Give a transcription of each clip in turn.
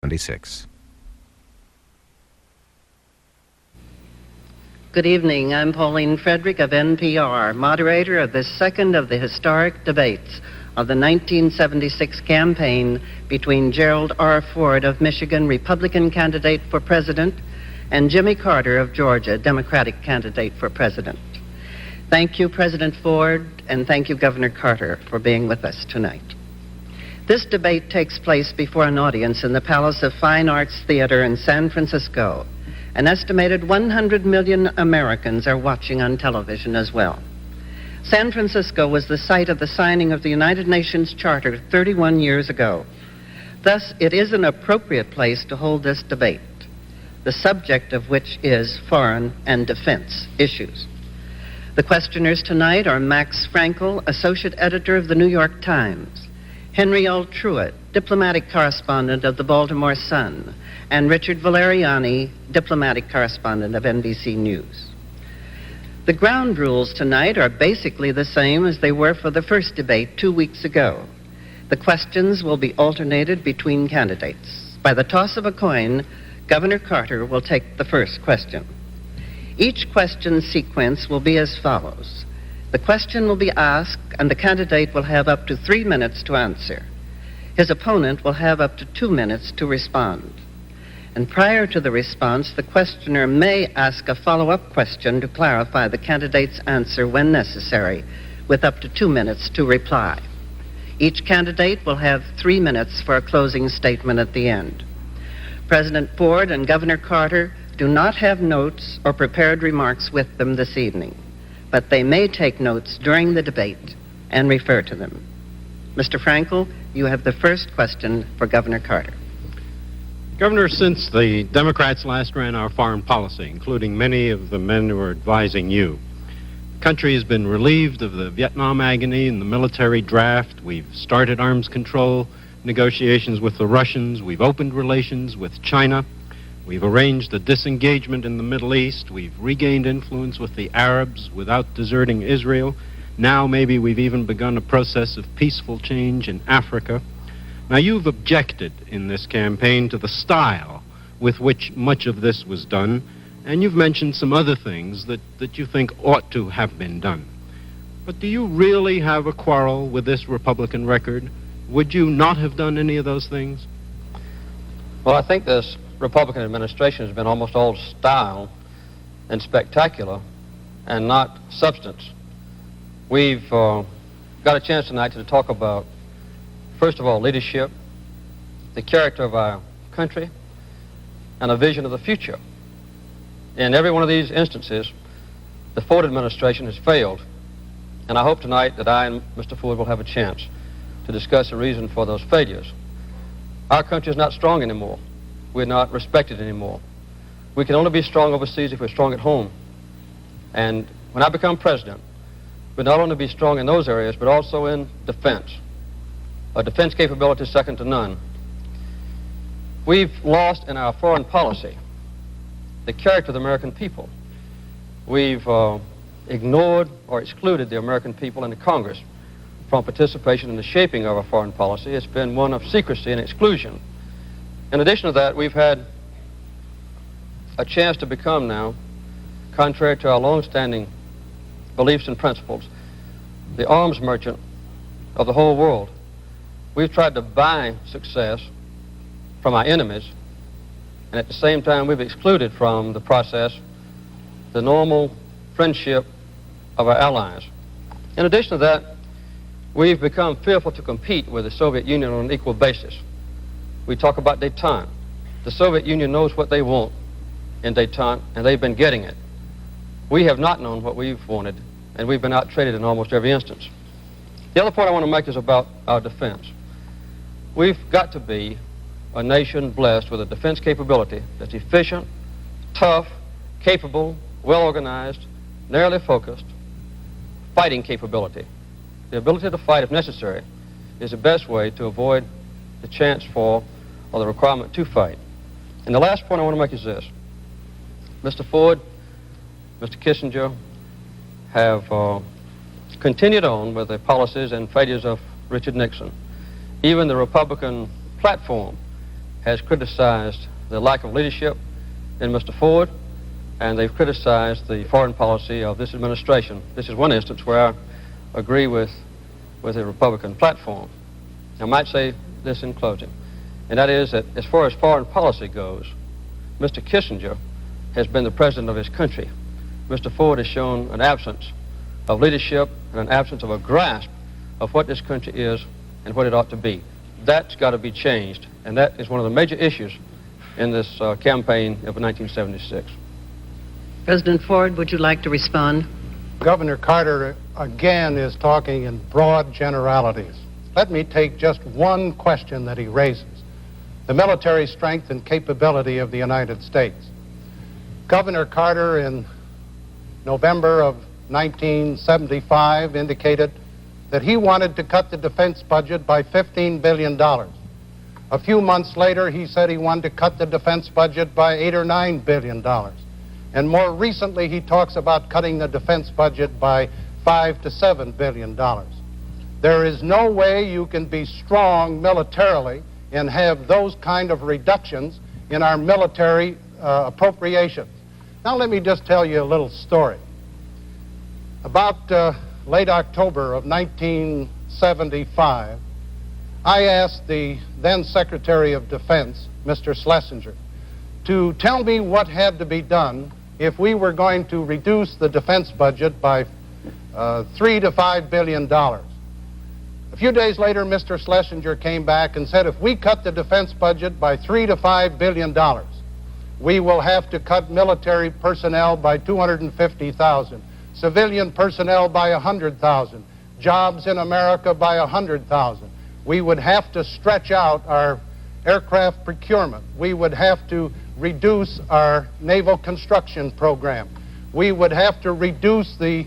26. Good evening. I'm Pauline Frederick of NPR, moderator of this second of the historic debates of the 1976 campaign between Gerald R. Ford of Michigan, Republican candidate for president, and Jimmy Carter of Georgia, Democratic candidate for president. Thank you, President Ford, and thank you, Governor Carter, for being with us tonight. This debate takes place before an audience in the Palace of Fine Arts Theater in San Francisco. An estimated 100 million Americans are watching on television as well. San Francisco was the site of the signing of the United Nations Charter 31 years ago. Thus, it is an appropriate place to hold this debate, the subject of which is foreign and defense issues. The questioners tonight are Max Frankel, Associate Editor of the New York Times, Henry L. Truitt, Diplomatic Correspondent of the Baltimore Sun, and Richard Valeriani, Diplomatic Correspondent of NBC News. The ground rules tonight are basically the same as they were for the first debate 2 weeks ago. The questions will be alternated between candidates. By the toss of a coin, Governor Carter will take the first question. Each question sequence will be as follows. The question will be asked, and the candidate will have up to 3 minutes to answer. His opponent will have up to 2 minutes to respond. And prior to the response, the questioner may ask a follow-up question to clarify the candidate's answer when necessary, with up to 2 minutes to reply. Each candidate will have 3 minutes for a closing statement at the end. President Ford and Governor Carter do not have notes or prepared remarks with them this evening, but they may take notes during the debate and refer to them. Mr. Frankel, you have the first question for Governor Carter. Governor, since the Democrats last ran our foreign policy, including many of the men who are advising you, the country has been relieved of the Vietnam agony and the military draft. We've started arms control negotiations with the Russians. We've opened relations with China. We've arranged a disengagement in the Middle East. We've regained influence with the Arabs without deserting Israel. Now maybe we've even begun a process of peaceful change in Africa. Now, you've objected in this campaign to the style with which much of this was done, and you've mentioned some other things that you think ought to have been done. But do you really have a quarrel with this Republican record? Would you not have done any of those things? Well, I think this Republican administration has been almost all style and spectacular and not substance. We've got a chance tonight to talk about, first of all, leadership, the character of our country, and a vision of the future. In every one of these instances, the Ford administration has failed, and I hope tonight that I and Mr. Ford will have a chance to discuss the reason for those failures. Our country is not strong anymore. We're not respected anymore. We can only be strong overseas if we're strong at home. And when I become president, we'll not only be strong in those areas, but also in defense. A defense capability second to none. We've lost in our foreign policy the character of the American people. We've ignored or excluded the American people and the Congress from participation in the shaping of our foreign policy. It's been one of secrecy and exclusion. In addition to that, we've had a chance to become now, contrary to our long-standing beliefs and principles, the arms merchant of the whole world. We've tried to buy success from our enemies, and at the same time we've excluded from the process the normal friendship of our allies. In addition to that, we've become fearful to compete with the Soviet Union on an equal basis. We talk about détente. The Soviet Union knows what they want in détente, and they've been getting it. We have not known what we've wanted, and we've been out-traded in almost every instance. The other point I want to make is about our defense. We've got to be a nation blessed with a defense capability that's efficient, tough, capable, well-organized, narrowly focused, fighting capability. The ability to fight if necessary is the best way to avoid the chance for or the requirement to fight. And the last point I want to make is this. Mr. Ford, Mr. Kissinger have continued on with the policies and failures of Richard Nixon. Even the Republican platform has criticized the lack of leadership in Mr. Ford, and they've criticized the foreign policy of this administration. This is one instance where I agree with the Republican platform. I might say this in closing, and that is that as far as foreign policy goes, Mr. Kissinger has been the president of his country. Mr. Ford has shown an absence of leadership and an absence of a grasp of what this country is and what it ought to be. That's got to be changed, and that is one of the major issues in this campaign of 1976. President Ford, would you like to respond? Governor Carter again is talking in broad generalities. Let me take just one question that he raises: the military strength and capability of the United States. Governor Carter in November of 1975 indicated that he wanted to cut the defense budget by $15 billion. A few months later, he said he wanted to cut the defense budget by $8 or $9 billion. And more recently, he talks about cutting the defense budget by $5 to $7 billion. There is no way you can be strong militarily and have those kind of reductions in our military appropriations. Now let me just tell you a little story. About late October of 1975, I asked the then Secretary of Defense, Mr. Schlesinger, to tell me what had to be done if we were going to reduce the defense budget by $3 to $5 billion. A few days later, Mr. Schlesinger came back and said, if we cut the defense budget by $3 to $5 billion, we will have to cut military personnel by 250,000, civilian personnel by 100,000, jobs in America by 100,000. We would have to stretch out our aircraft procurement. We would have to reduce our naval construction program. We would have to reduce the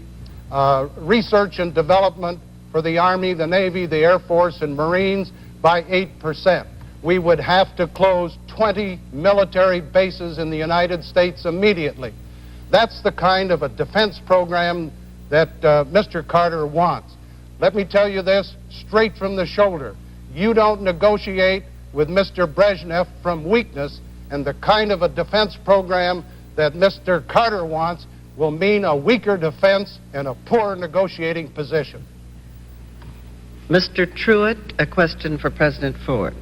research and development for the Army, the Navy, the Air Force, and Marines by 8%. We would have to close 20 military bases in the United States immediately. That's the kind of a defense program that Mr. Carter wants. Let me tell you this straight from the shoulder. You don't negotiate with Mr. Brezhnev from weakness, and the kind of a defense program that Mr. Carter wants will mean a weaker defense and a poor negotiating position. Mr. Truitt, a question for President Ford.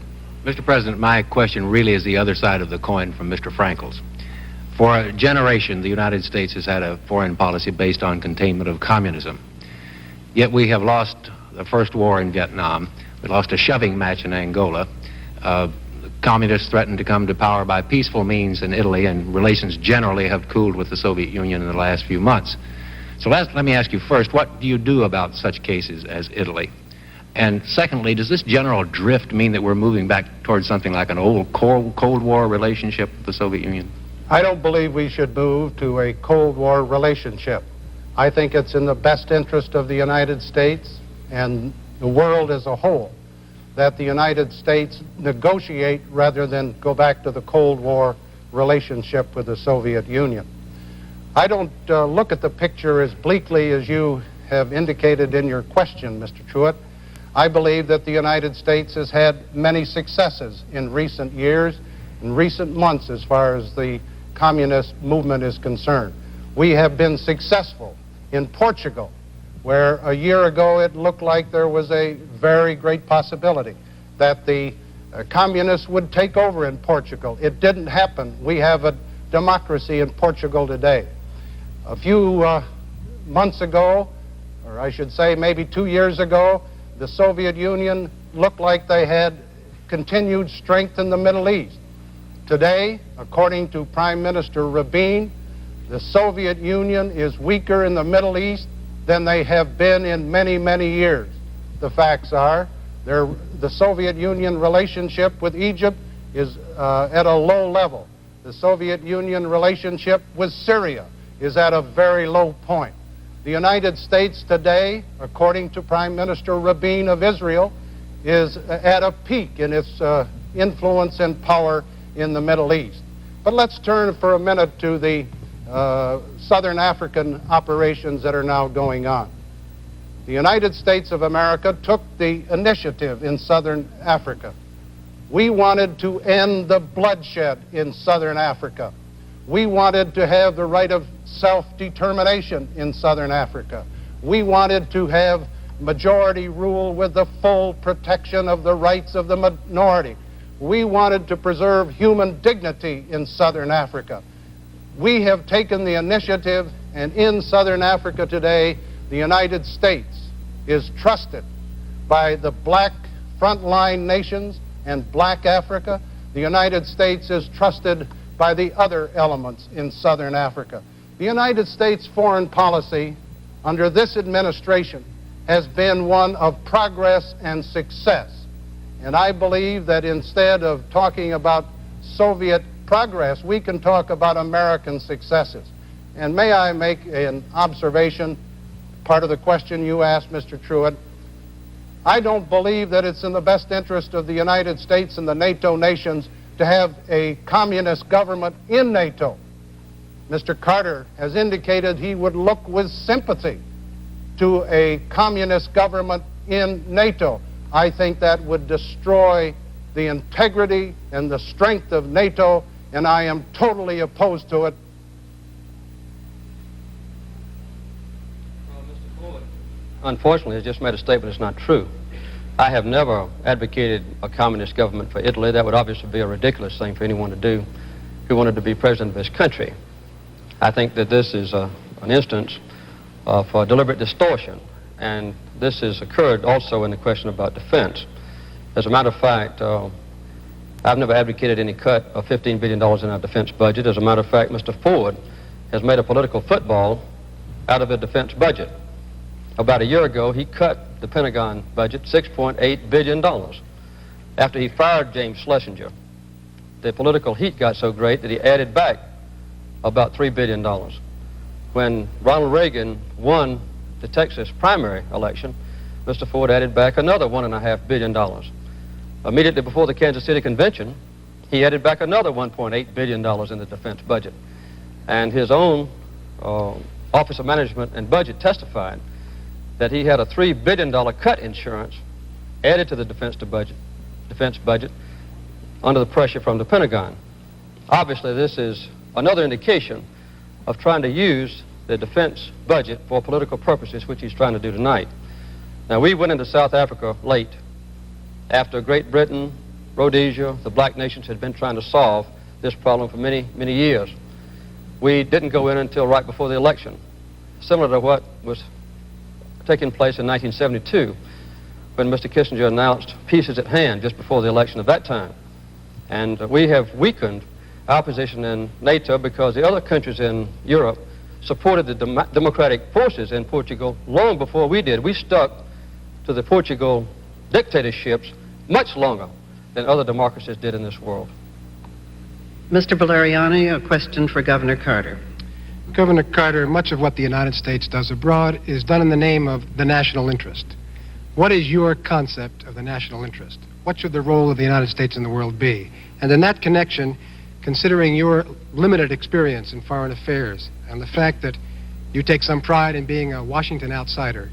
Mr. President, my question really is the other side of the coin from Mr. Frankel's. For a generation, the United States has had a foreign policy based on containment of communism. Yet we have lost the first war in Vietnam. We lost a shoving match in Angola. Communists threatened to come to power by peaceful means in Italy, and relations generally have cooled with the Soviet Union in the last few months. So let me ask you first, what do you do about such cases as Italy? And secondly, does this general drift mean that we're moving back towards something like an old Cold War relationship with the Soviet Union? I don't believe we should move to a Cold War relationship. I think it's in the best interest of the United States and the world as a whole that the United States negotiate rather than go back to the Cold War relationship with the Soviet Union. I don't look at the picture as bleakly as you have indicated in your question, Mr. Truitt. I believe that the United States has had many successes in recent years, in recent months, as far as the communist movement is concerned. We have been successful in Portugal, where a year ago it looked like there was a very great possibility that the communists would take over in Portugal. It didn't happen. We have a democracy in Portugal today. A few months ago, or I should say maybe 2 years ago, the Soviet Union looked like they had continued strength in the Middle East. Today, according to Prime Minister Rabin, the Soviet Union is weaker in the Middle East than they have been in many, many years. The facts are, the Soviet Union relationship with Egypt is at a low level. The Soviet Union relationship with Syria is at a very low point. The United States today, according to Prime Minister Rabin of Israel, is at a peak in its influence and power in the Middle East. But let's turn for a minute to the Southern African operations that are now going on. The United States of America took the initiative in Southern Africa. We wanted to end the bloodshed in Southern Africa. We wanted to have the right of self-determination in Southern Africa. We wanted to have majority rule with the full protection of the rights of the minority. We wanted to preserve human dignity in Southern Africa. We have taken the initiative, and in Southern Africa today, the United States is trusted by the black frontline nations and black Africa. The United States is trusted by the other elements in Southern Africa. The United States foreign policy under this administration has been one of progress and success. And I believe that instead of talking about Soviet progress, we can talk about American successes. And may I make an observation, part of the question you asked, Mr. Truitt? I don't believe that it's in the best interest of the United States and the NATO nations to have a communist government in NATO. Mr. Carter has indicated he would look with sympathy to a communist government in NATO. I think that would destroy the integrity and the strength of NATO, and I am totally opposed to it. Well, Mr. Ford, unfortunately, has just made a statement that's not true. I have never advocated a communist government for Italy. That would obviously be a ridiculous thing for anyone to do who wanted to be president of this country. I think that this is an instance of deliberate distortion, and this has occurred also in the question about defense. As a matter of fact, I've never advocated any cut of $15 billion in our defense budget. As a matter of fact, Mr. Ford has made a political football out of the defense budget. About a year ago, he cut the Pentagon budget $6.8 billion. After he fired James Schlesinger, the political heat got so great that he added back about $3 billion. When Ronald Reagan won the Texas primary election, Mr. Ford added back another $1.5 billion. Immediately before the Kansas City Convention, he added back another $1.8 billion in the defense budget. And his own Office of Management and Budget testified that he had a $3 billion cut insurance added to the defense budget under the pressure from the Pentagon. Obviously, this is another indication of trying to use the defense budget for political purposes, which he's trying to do tonight. Now, we went into South Africa late, after Great Britain, Rhodesia, the black nations had been trying to solve this problem for many, many years. We didn't go in until right before the election, similar to what was taking place in 1972, when Mr. Kissinger announced peace is at hand just before the election of that time. And we have weakened our position in NATO because the other countries in Europe supported the democratic forces in Portugal long before we did. We stuck to the Portugal dictatorships much longer than other democracies did in this world. Mr. Valeriani, a question for Governor Carter. Governor Carter, much of what the United States does abroad is done in the name of the national interest. What is your concept of the national interest? What should the role of the United States in the world be? And in that connection, considering your limited experience in foreign affairs and the fact that you take some pride in being a Washington outsider,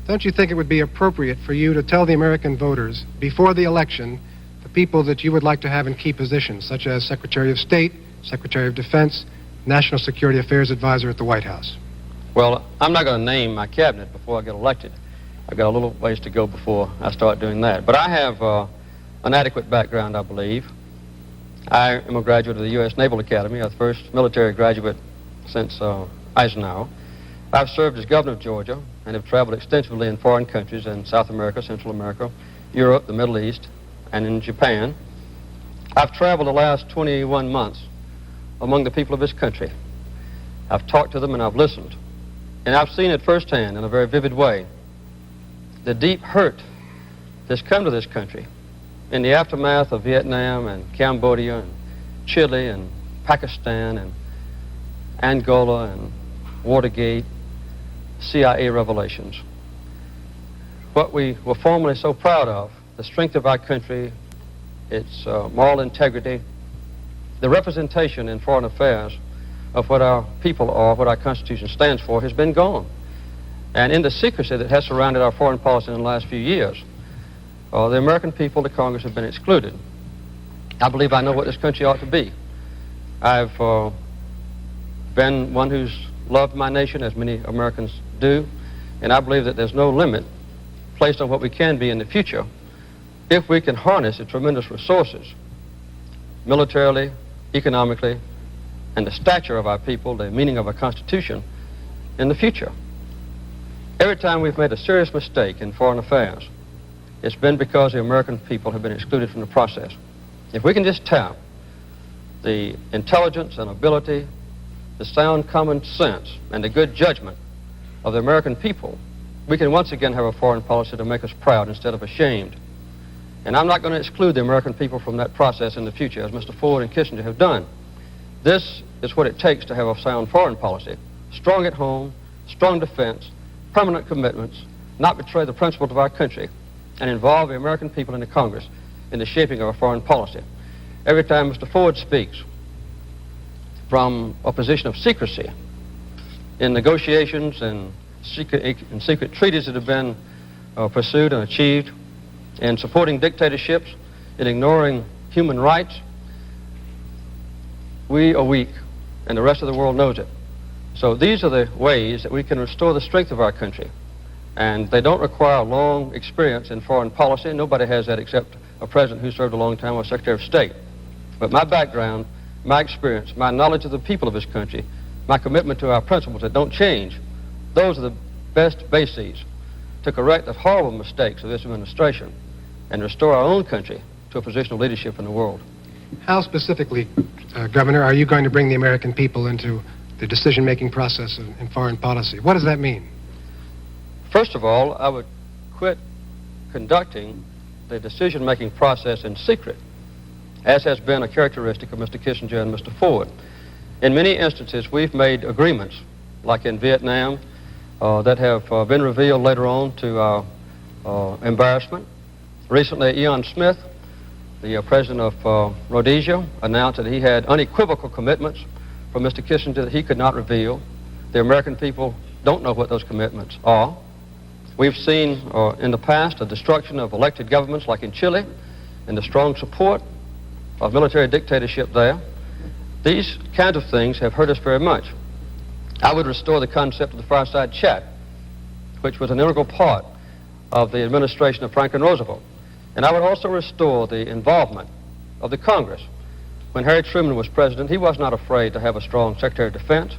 don't you think it would be appropriate for you to tell the American voters before the election the people that you would like to have in key positions, such as Secretary of State, Secretary of Defense, National Security Affairs Advisor at the White House? Well, I'm not going to name my cabinet before I get elected. I've got a little ways to go before I start doing that. But I have an adequate background, I believe. I am a graduate of the U.S. Naval Academy, the first military graduate since Eisenhower. I've served as governor of Georgia and have traveled extensively in foreign countries in South America, Central America, Europe, the Middle East, and in Japan. I've traveled the last 21 months among the people of this country. I've talked to them and I've listened. And I've seen it firsthand in a very vivid way, the deep hurt that's come to this country in the aftermath of Vietnam and Cambodia and Chile and Pakistan and Angola and Watergate, CIA revelations. What we were formerly so proud of, the strength of our country, its moral integrity, the representation in foreign affairs of what our people are, what our Constitution stands for, has been gone. And in the secrecy that has surrounded our foreign policy in the last few years, the American people, the Congress, have been excluded. I believe I know what this country ought to be. I've been one who's loved my nation, as many Americans do, and I believe that there's no limit placed on what we can be in the future if we can harness the tremendous resources, militarily, economically, and the stature of our people, the meaning of a constitution, in the future. Every time we've made a serious mistake in foreign affairs, it's been because the American people have been excluded from the process. If we can just tap the intelligence and ability, the sound common sense, and the good judgment of the American people, we can once again have a foreign policy to make us proud instead of ashamed. And I'm not going to exclude the American people from that process in the future, as Mr. Ford and Kissinger have done. This is what it takes to have a sound foreign policy. Strong at home, strong defense, permanent commitments, not betray the principles of our country, and involve the American people in the Congress in the shaping of a foreign policy. Every time Mr. Ford speaks from a position of secrecy in negotiations and secret treaties that have been pursued and achieved, in supporting dictatorships, in ignoring human rights, we are weak, and the rest of the world knows it. So these are the ways that we can restore the strength of our country. And they don't require long experience in foreign policy. Nobody has that except a president who served a long time as Secretary of State. But my background, my experience, my knowledge of the people of this country, my commitment to our principles that don't change, those are the best bases to correct the horrible mistakes of this administration and restore our own country to a position of leadership in the world. How specifically, Governor, are you going to bring the American people into the decision-making process in foreign policy? What does that mean? First of all, I would quit conducting the decision-making process in secret, as has been a characteristic of Mr. Kissinger and Mr. Ford. In many instances, we've made agreements, like in Vietnam, that have been revealed later on to our embarrassment. Recently, Ian Smith, the president of Rhodesia, announced that he had unequivocal commitments from Mr. Kissinger that he could not reveal. The American people don't know what those commitments are. We've seen in the past a destruction of elected governments like in Chile and the strong support of military dictatorship there. These kinds of things have hurt us very much. I would restore the concept of the fireside chat, which was an integral part of the administration of Franklin Roosevelt. And I would also restore the involvement of the Congress. When Harry Truman was president, he was not afraid to have a strong Secretary of Defense.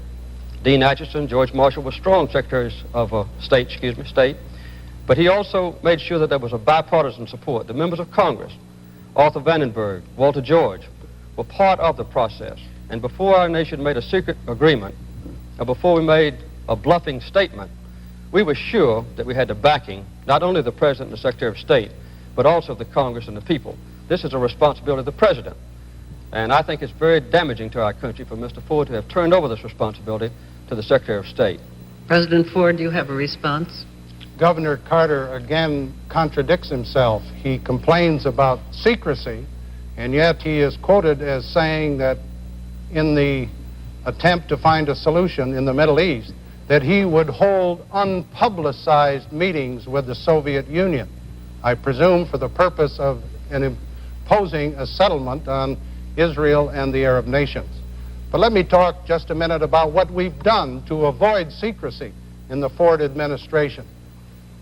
Dean Acheson, George Marshall were strong secretaries of state. But he also made sure that there was a bipartisan support. The members of Congress, Arthur Vandenberg, Walter George, were part of the process. And before our nation made a secret agreement, or before we made a bluffing statement, we were sure that we had the backing, not only of the President and the Secretary of State, but also of the Congress and the people. This is a responsibility of the President. And I think it's very damaging to our country for Mr. Ford to have turned over this responsibility to the Secretary of State. President Ford, do you have a response? Governor Carter again contradicts himself. He complains about secrecy, and yet he is quoted as saying that in the attempt to find a solution in the Middle East, that he would hold unpublicized meetings with the Soviet Union, I presume for the purpose of imposing a settlement on Israel and the Arab nations. But let me talk just a minute about what we've done to avoid secrecy in the Ford administration.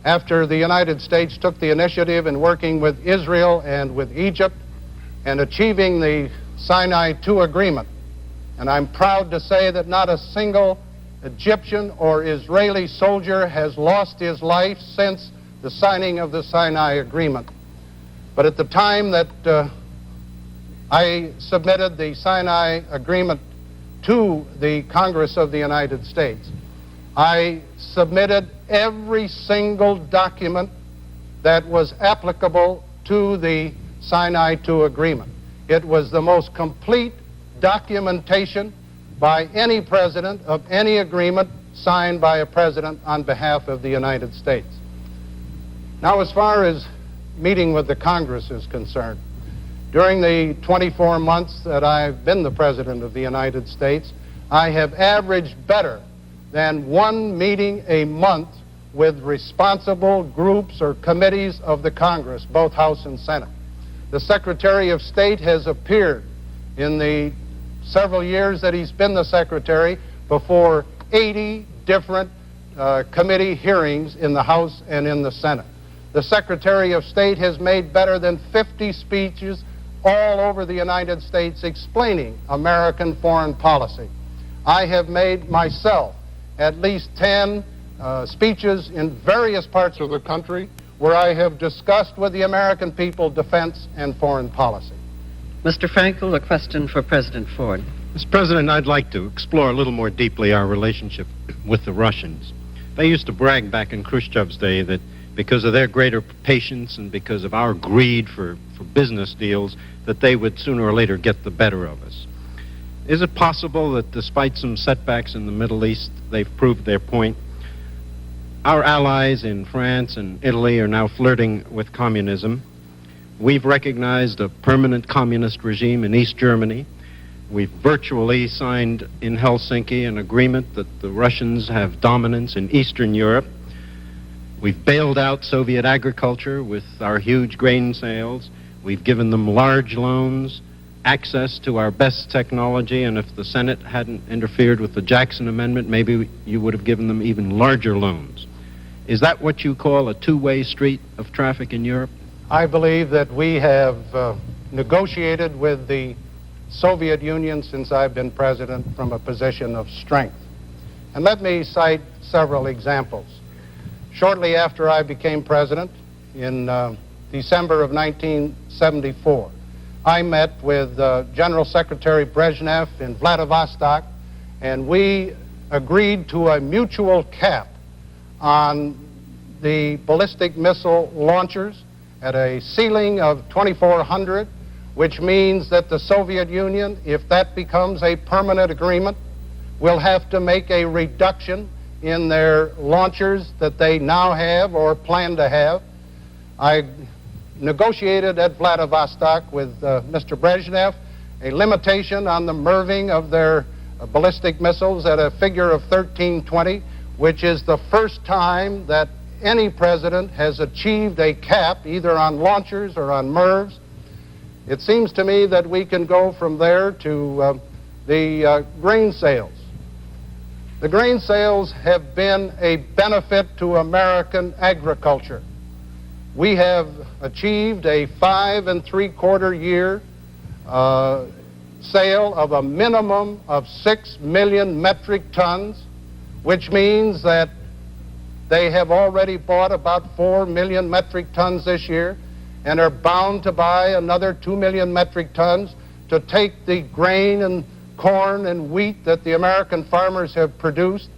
After the United States took the initiative in working with Israel and with Egypt and achieving the Sinai II agreement, and I'm proud to say that not a single Egyptian or Israeli soldier has lost his life since the signing of the Sinai agreement. But at the time that I submitted the Sinai agreement to the Congress of the United States, I submitted every single document that was applicable to the Sinai II agreement. It was the most complete documentation by any president of any agreement signed by a president on behalf of the United States. Now, as far as meeting with the Congress is concerned, during the 24 months that I've been the President of the United States, I have averaged better than one meeting a month with responsible groups or committees of the Congress, both House and Senate. The Secretary of State has appeared in the several years that he's been the Secretary before 80 different committee hearings in the House and in the Senate. The Secretary of State has made better than 50 speeches all over the United States explaining American foreign policy. I have made myself at least 10 speeches in various parts of the country where I have discussed with the American people defense and foreign policy. Mr. Frankel, a question for President Ford. Mr. President, I'd like to explore a little more deeply our relationship with the Russians. They used to brag back in Khrushchev's day that because of their greater patience and because of our greed for business deals, that they would sooner or later get the better of us. Is it possible that despite some setbacks in the Middle East, they've proved their point? Our allies in France and Italy are now flirting with communism. We've recognized a permanent communist regime in East Germany. We've virtually signed in Helsinki an agreement that the Russians have dominance in Eastern Europe. We've bailed out Soviet agriculture with our huge grain sales. We've given them large loans, access to our best technology, and if the Senate hadn't interfered with the Jackson Amendment, maybe you would have given them even larger loans. Is that what you call a two-way street of traffic in Europe? I believe that we have negotiated with the Soviet Union since I've been president from a position of strength. And let me cite several examples. Shortly after I became president, in December of 1974, I met with General Secretary Brezhnev in Vladivostok, and we agreed to a mutual cap on the ballistic missile launchers at a ceiling of 2,400, which means that the Soviet Union, if that becomes a permanent agreement, will have to make a reduction in their launchers that they now have or plan to have. I negotiated at Vladivostok with Mr. Brezhnev a limitation on the MIRVing of their ballistic missiles at a figure of 1320, which is the first time that any president has achieved a cap either on launchers or on MIRVs. It seems to me that we can go from there to the grain sales. The grain sales have been a benefit to American agriculture. We have achieved a 5 3/4 year sale of a minimum of 6 million metric tons, which means that they have already bought about 4 million metric tons this year and are bound to buy another 2 million metric tons to take the grain and corn and wheat that the American farmers have produced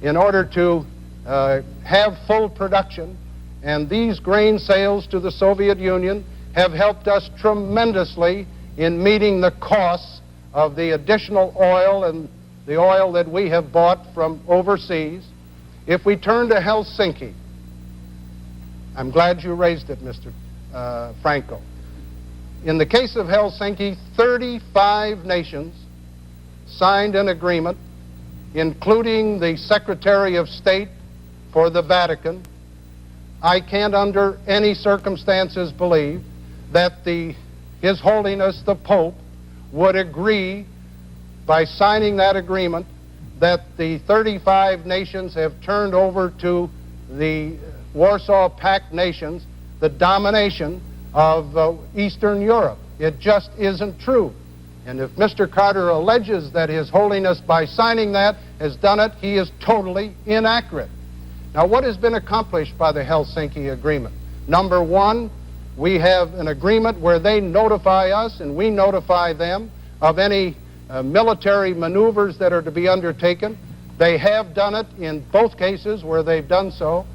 in order to have full production. And these grain sales to the Soviet Union have helped us tremendously in meeting the costs of the additional oil and the oil that we have bought from overseas. If we turn to Helsinki, I'm glad you raised it, Mr. Franco. In the case of Helsinki, 35 nations signed an agreement, including the Secretary of State for the Vatican. I can't under any circumstances believe that His Holiness the Pope would agree by signing that agreement that the 35 nations have turned over to the Warsaw Pact nations the domination of Eastern Europe. It just isn't true. And if Mr. Carter alleges that His Holiness, by signing that, has done it, he is totally inaccurate. Now, what has been accomplished by the Helsinki Agreement? Number one, we have an agreement where they notify us and we notify them of any military maneuvers that are to be undertaken. They have done it in both cases where they've done so.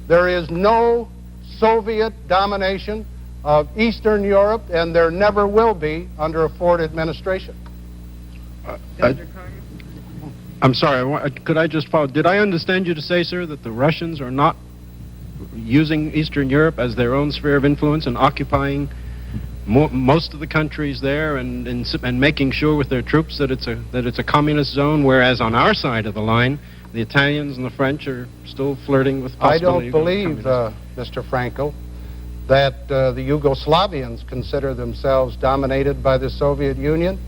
There is no Soviet domination of Eastern Europe, and there never will be under a Ford administration. I'm sorry, could I just follow? Did I understand you to say, sir, that the Russians are not using Eastern Europe as their own sphere of influence and occupying most of the countries there and making sure with their troops that it's a communist zone, whereas on our side of the line, the Italians and the French are still flirting with possibility. I don't believe, Mr. Franco, that the Yugoslavians consider themselves dominated by the Soviet Union.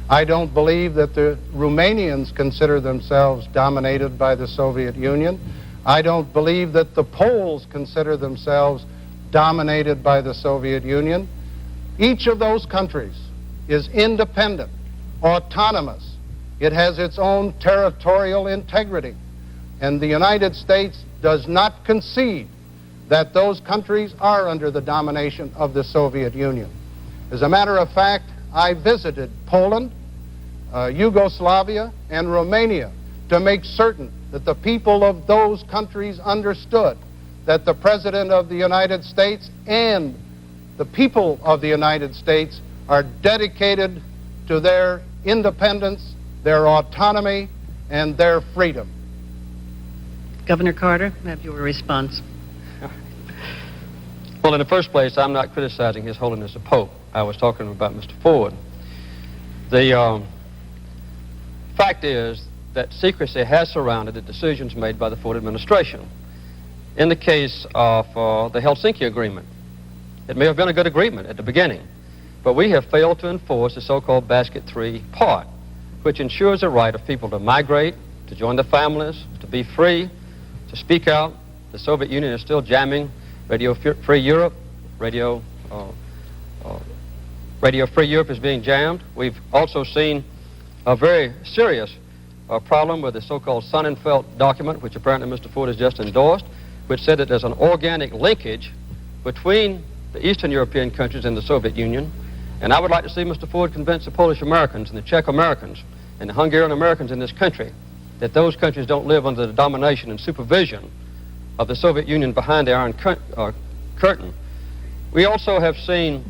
I don't believe that the Romanians consider themselves dominated by the Soviet Union. I don't believe that the Poles consider themselves dominated by the Soviet Union. Each of those countries is independent, autonomous. It has its own territorial integrity. And the United States does not concede that those countries are under the domination of the Soviet Union. As a matter of fact, I visited Poland, Yugoslavia, and Romania to make certain that the people of those countries understood that the President of the United States and the people of the United States are dedicated to their independence, their autonomy, and their freedom. Governor Carter, have your response. Well, in the first place, I'm not criticizing His Holiness the Pope. I was talking about Mr. Ford. The fact is that secrecy has surrounded the decisions made by the Ford administration. In the case of the Helsinki Agreement, it may have been a good agreement at the beginning, but we have failed to enforce the so-called Basket 3 part, which ensures the right of people to migrate, to join their families, to be free, to speak out. The Soviet Union is still jamming Radio Free Europe. Radio Free Europe is being jammed. We've also seen a very serious problem with the so-called Sonnenfeld document, which apparently Mr. Ford has just endorsed, which said that there's an organic linkage between the Eastern European countries and the Soviet Union. And I would like to see Mr. Ford convince the Polish Americans and the Czech Americans and the Hungarian Americans in this country that those countries don't live under the domination and supervision of the Soviet Union behind the Iron Curtain. We also have seen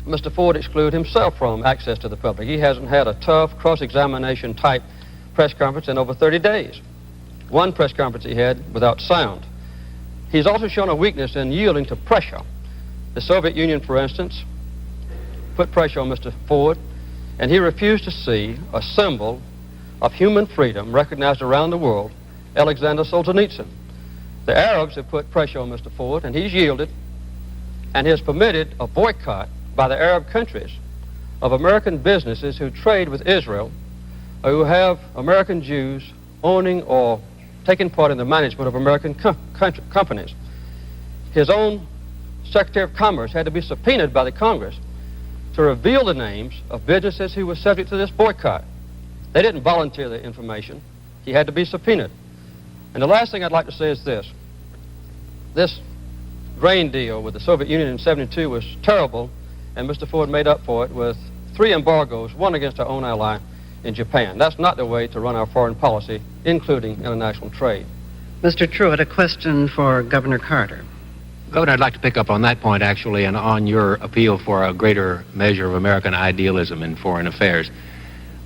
Mr. Ford exclude himself from access to the public. He hasn't had a tough cross-examination type press conference in over 30 days. One press conference he had without sound. He's also shown a weakness in yielding to pressure. The Soviet Union, for instance, put pressure on Mr. Ford, and he refused to see a symbol of human freedom recognized around the world, Alexander Solzhenitsyn. The Arabs have put pressure on Mr. Ford, and he's yielded, and has permitted a boycott by the Arab countries of American businesses who trade with Israel, or who have American Jews owning or taking part in the management of American companies. His own Secretary of Commerce had to be subpoenaed by the Congress to reveal the names of businesses who were subject to this boycott. They didn't volunteer the information. He had to be subpoenaed. And the last thing I'd like to say is this. This grain deal with the Soviet Union in '72 was terrible, and Mr. Ford made up for it with 3 embargoes, one against our own ally in Japan. That's not the way to run our foreign policy, including international trade. Mr. Truitt, a question for Governor Carter. Governor, I'd like to pick up on that point, actually, and on your appeal for a greater measure of American idealism in foreign affairs.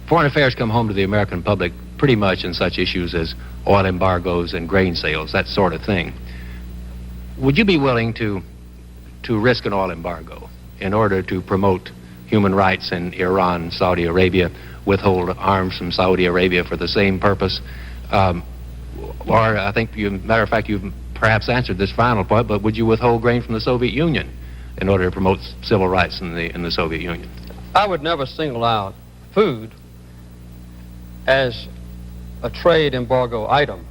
Foreign affairs come home to the American public pretty much in such issues as oil embargoes and grain sales, that sort of thing. Would you be willing to risk an oil embargo in order to promote human rights in Iran, Saudi Arabia, withhold arms from Saudi Arabia for the same purpose? Or I think, matter of fact, you've perhaps answered this final point, but would you withhold grain from the Soviet Union in order to promote civil rights in the Soviet Union? I would never single out food as a trade embargo item.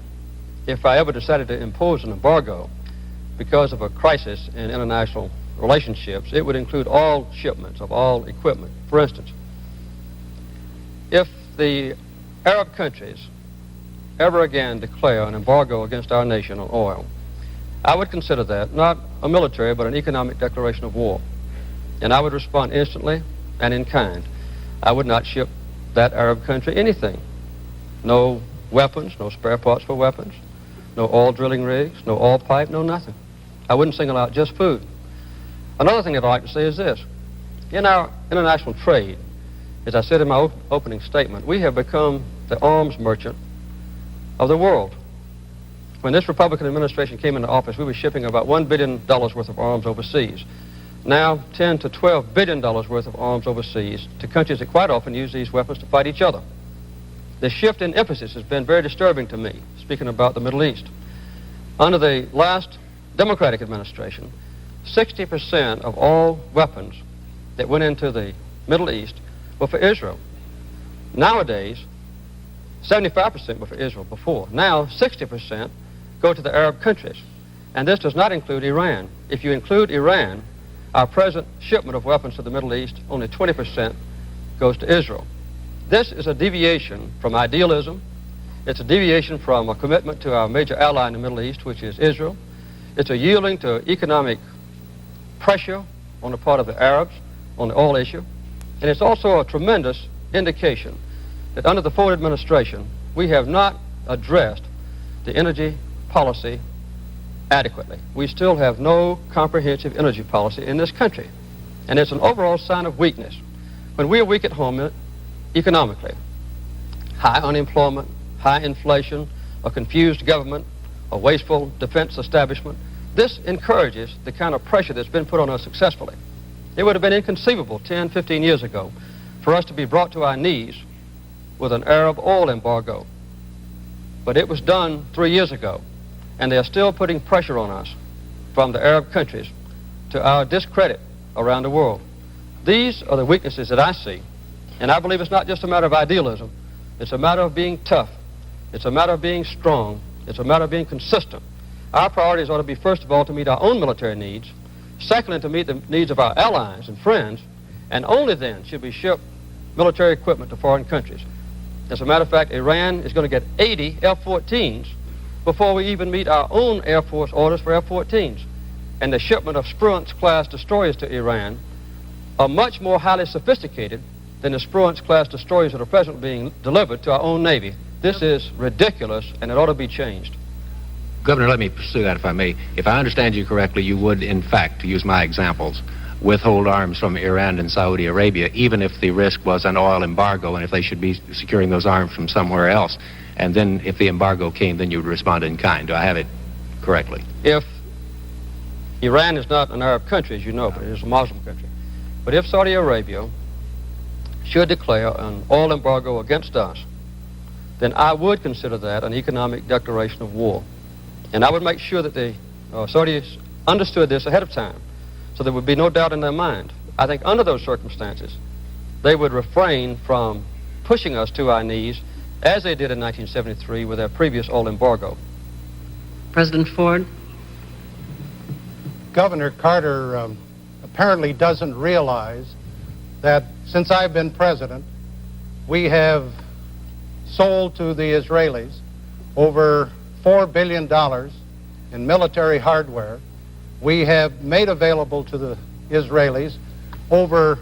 If I ever decided to impose an embargo because of a crisis in international relationships, it would include all shipments of all equipment. For instance, if the Arab countries ever again declare an embargo against our nation on oil, I would consider that not a military but an economic declaration of war. And I would respond instantly and in kind. I would not ship that Arab country anything. No weapons, no spare parts for weapons, no oil drilling rigs, no oil pipe, no nothing. I wouldn't single out just food. Another thing I'd like to say is this. In our international trade, as I said in my opening statement, we have become the arms merchant of the world. When this Republican administration came into office, we were shipping about $1 billion worth of arms overseas. Now, $10 to $12 billion worth of arms overseas to countries that quite often use these weapons to fight each other. The shift in emphasis has been very disturbing to me, speaking about the Middle East. Under the last Democratic administration, 60% of all weapons that went into the Middle East were for Israel. Nowadays, 75% were for Israel before. Now, 60% go to the Arab countries. And this does not include Iran. If you include Iran, our present shipment of weapons to the Middle East, only 20% goes to Israel. This is a deviation from idealism. It's a deviation from a commitment to our major ally in the Middle East, which is Israel. It's a yielding to economic pressure on the part of the Arabs on the oil issue. And it's also a tremendous indication that under the Ford administration, we have not addressed the energy policy adequately. We still have no comprehensive energy policy in this country. And it's an overall sign of weakness. When we are weak at home economically, high unemployment, high inflation, a confused government, a wasteful defense establishment, this encourages the kind of pressure that's been put on us successfully. It would have been inconceivable 10, 15 years ago for us to be brought to our knees with an Arab oil embargo. But it was done 3 years ago, and they are still putting pressure on us from the Arab countries to our discredit around the world. These are the weaknesses that I see, and I believe it's not just a matter of idealism. It's a matter of being tough. It's a matter of being strong. It's a matter of being consistent. Our priorities ought to be, first of all, to meet our own military needs, secondly, to meet the needs of our allies and friends, and only then should we ship military equipment to foreign countries. As a matter of fact, Iran is going to get 80 F-14s before we even meet our own Air Force orders for F-14s. And the shipment of Spruance-class destroyers to Iran are much more highly sophisticated than the Spruance-class destroyers that are presently being delivered to our own Navy. This is ridiculous, and it ought to be changed. Governor, let me pursue that if I may. If I understand you correctly, you would, in fact, to use my examples, withhold arms from Iran and Saudi Arabia, even if the risk was an oil embargo and if they should be securing those arms from somewhere else. And then if the embargo came, then you would respond in kind. Do I have it correctly? If Iran is not an Arab country, as you know, but it is a Muslim country. But if Saudi Arabia should declare an oil embargo against us, then I would consider that an economic declaration of war. And I would make sure that the Saudis understood this ahead of time, so there would be no doubt in their mind. I think under those circumstances, they would refrain from pushing us to our knees, as they did in 1973 with their previous oil embargo. President Ford? Governor Carter apparently doesn't realize that since I've been president, we have sold to the Israelis over $4 billion in military hardware. We have made available to the Israelis over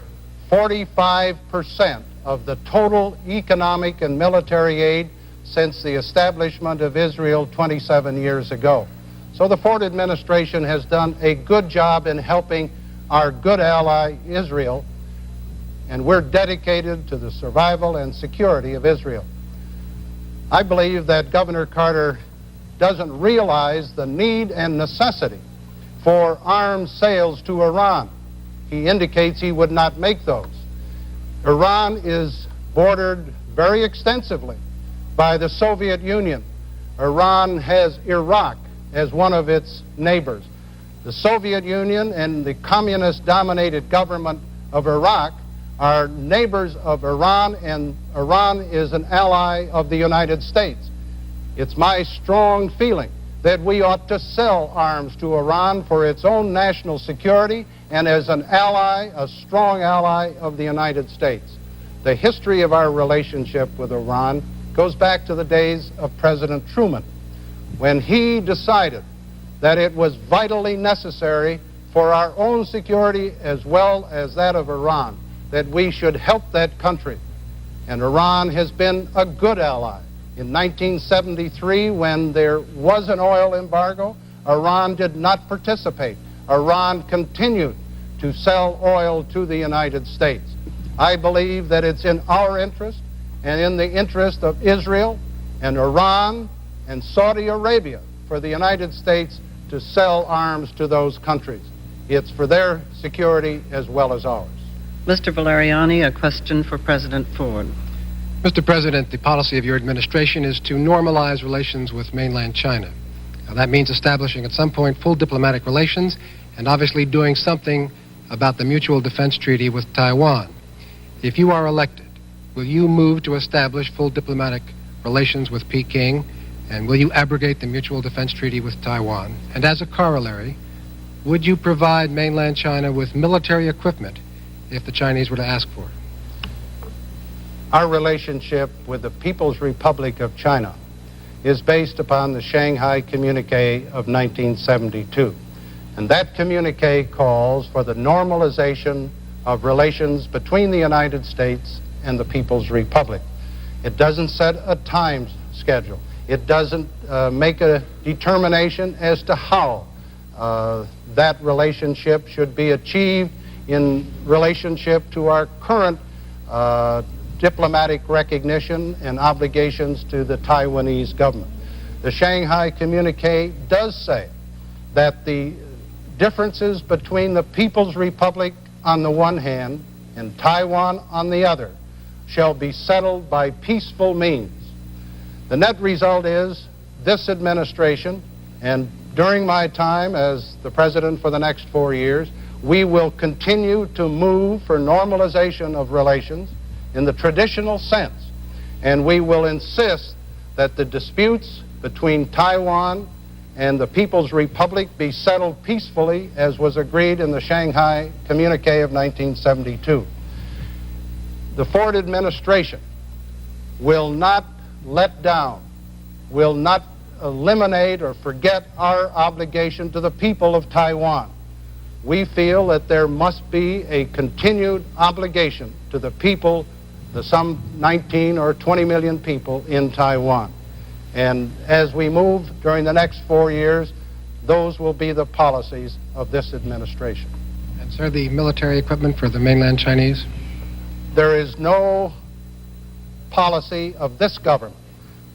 45% of the total economic and military aid since the establishment of Israel 27 years ago. So the Ford administration has done a good job in helping our good ally Israel, and we're dedicated to the survival and security of Israel. I believe that Governor Carter doesn't realize the need and necessity for arms sales to Iran. He indicates he would not make those. Iran is bordered very extensively by the Soviet Union. Iran has Iraq as one of its neighbors. The Soviet Union and the communist-dominated government of Iraq are neighbors of Iran, and Iran is an ally of the United States. It's my strong feeling that we ought to sell arms to Iran for its own national security and as an ally, a strong ally of the United States. The history of our relationship with Iran goes back to the days of President Truman, when he decided that it was vitally necessary for our own security as well as that of Iran that we should help that country. And Iran has been a good ally. In 1973, when there was an oil embargo, Iran did not participate. Iran continued to sell oil to the United States. I believe that it's in our interest and in the interest of Israel and Iran and Saudi Arabia for the United States to sell arms to those countries. It's for their security as well as ours. Mr. Valeriani, a question for President Ford. Mr. President, the policy of your administration is to normalize relations with mainland China. Now, that means establishing at some point full diplomatic relations and obviously doing something about the Mutual Defense Treaty with Taiwan. If you are elected, will you move to establish full diplomatic relations with Peking, and will you abrogate the Mutual Defense Treaty with Taiwan? And as a corollary, would you provide mainland China with military equipment if the Chinese were to ask for it? Our relationship with the People's Republic of China is based upon the Shanghai Communique of 1972. And that communique calls for the normalization of relations between the United States and the People's Republic. It doesn't set a time schedule. It doesn't make a determination as to how that relationship should be achieved in relationship to our current diplomatic recognition and obligations to the Taiwanese government. The Shanghai Communique does say that the differences between the People's Republic on the one hand and Taiwan on the other shall be settled by peaceful means. The net result is this administration, and during my time as the president for the next 4 years, we will continue to move for normalization of relations in the traditional sense, and we will insist that the disputes between Taiwan and the People's Republic be settled peacefully as was agreed in the Shanghai Communique of 1972. The Ford administration will not let down, will not eliminate or forget our obligation to the people of Taiwan. We feel that there must be a continued obligation to the people, the some 19 or 20 million people in Taiwan. And as we move during the next 4 years, those will be the policies of this administration. And, sir, the military equipment for the mainland Chinese? There is no policy of this government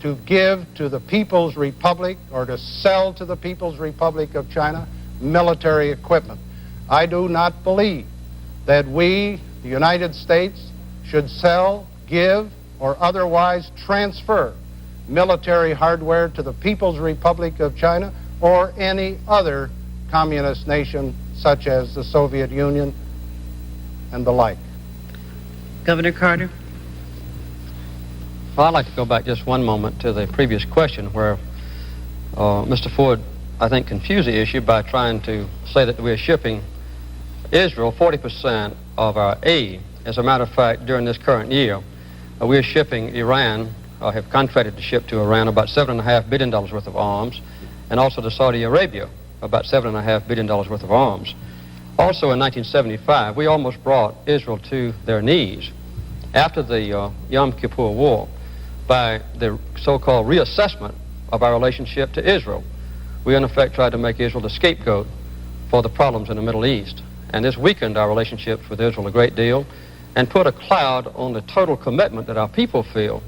to give to the People's Republic or to sell to the People's Republic of China military equipment. I do not believe that we, the United States, should sell, give, or otherwise transfer military hardware to the People's Republic of China or any other communist nation such as the Soviet Union and the like. Governor Carter? Well, I'd like to go back just one moment to the previous question where Mr. Ford, I think, confused the issue by trying to say that we are shipping Israel 40% of our aid. As a matter of fact, during this current year, we are shipping Iran, have contracted to ship to Iran about $7.5 billion worth of arms, and also to Saudi Arabia about $7.5 billion worth of arms. Also in 1975, we almost brought Israel to their knees after the Yom Kippur War by the so-called reassessment of our relationship to Israel. We in effect tried to make Israel the scapegoat for the problems in the Middle East, and this weakened our relationships with Israel a great deal and put a cloud on the total commitment that our people feel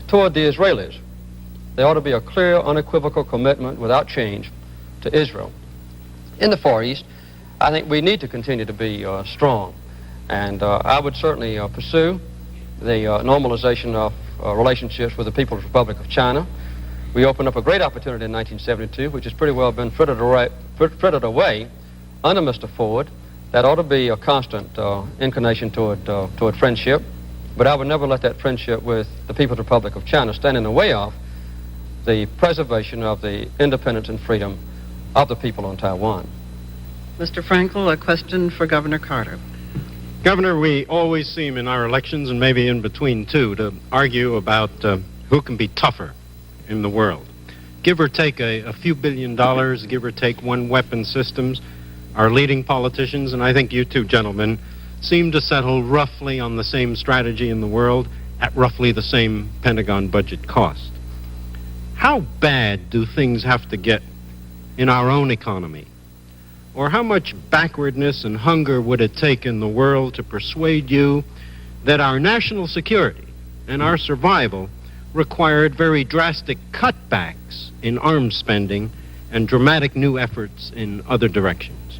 toward the Israelis. There ought to be a clear, unequivocal commitment without change to Israel. In the Far East, I think we need to continue to be strong, and I would certainly pursue the normalization of relationships with the People's Republic of China. We opened up a great opportunity in 1972, which has pretty well been frittered away under Mr. Ford. That ought to be a constant inclination toward friendship. But I would never let that friendship with the People's Republic of China stand in the way of the preservation of the independence and freedom of the people on Taiwan. Mr. Frankel, a question for Governor Carter. Governor, we always seem in our elections, and maybe in between too, to argue about who can be tougher in the world. Give or take a few $billion, give or take one weapon systems, our leading politicians, and I think you two gentlemen, seem to settle roughly on the same strategy in the world at roughly the same Pentagon budget cost. How bad do things have to get in our own economy? Or how much backwardness and hunger would it take in the world to persuade you that our national security and our survival required very drastic cutbacks in arms spending and dramatic new efforts in other directions?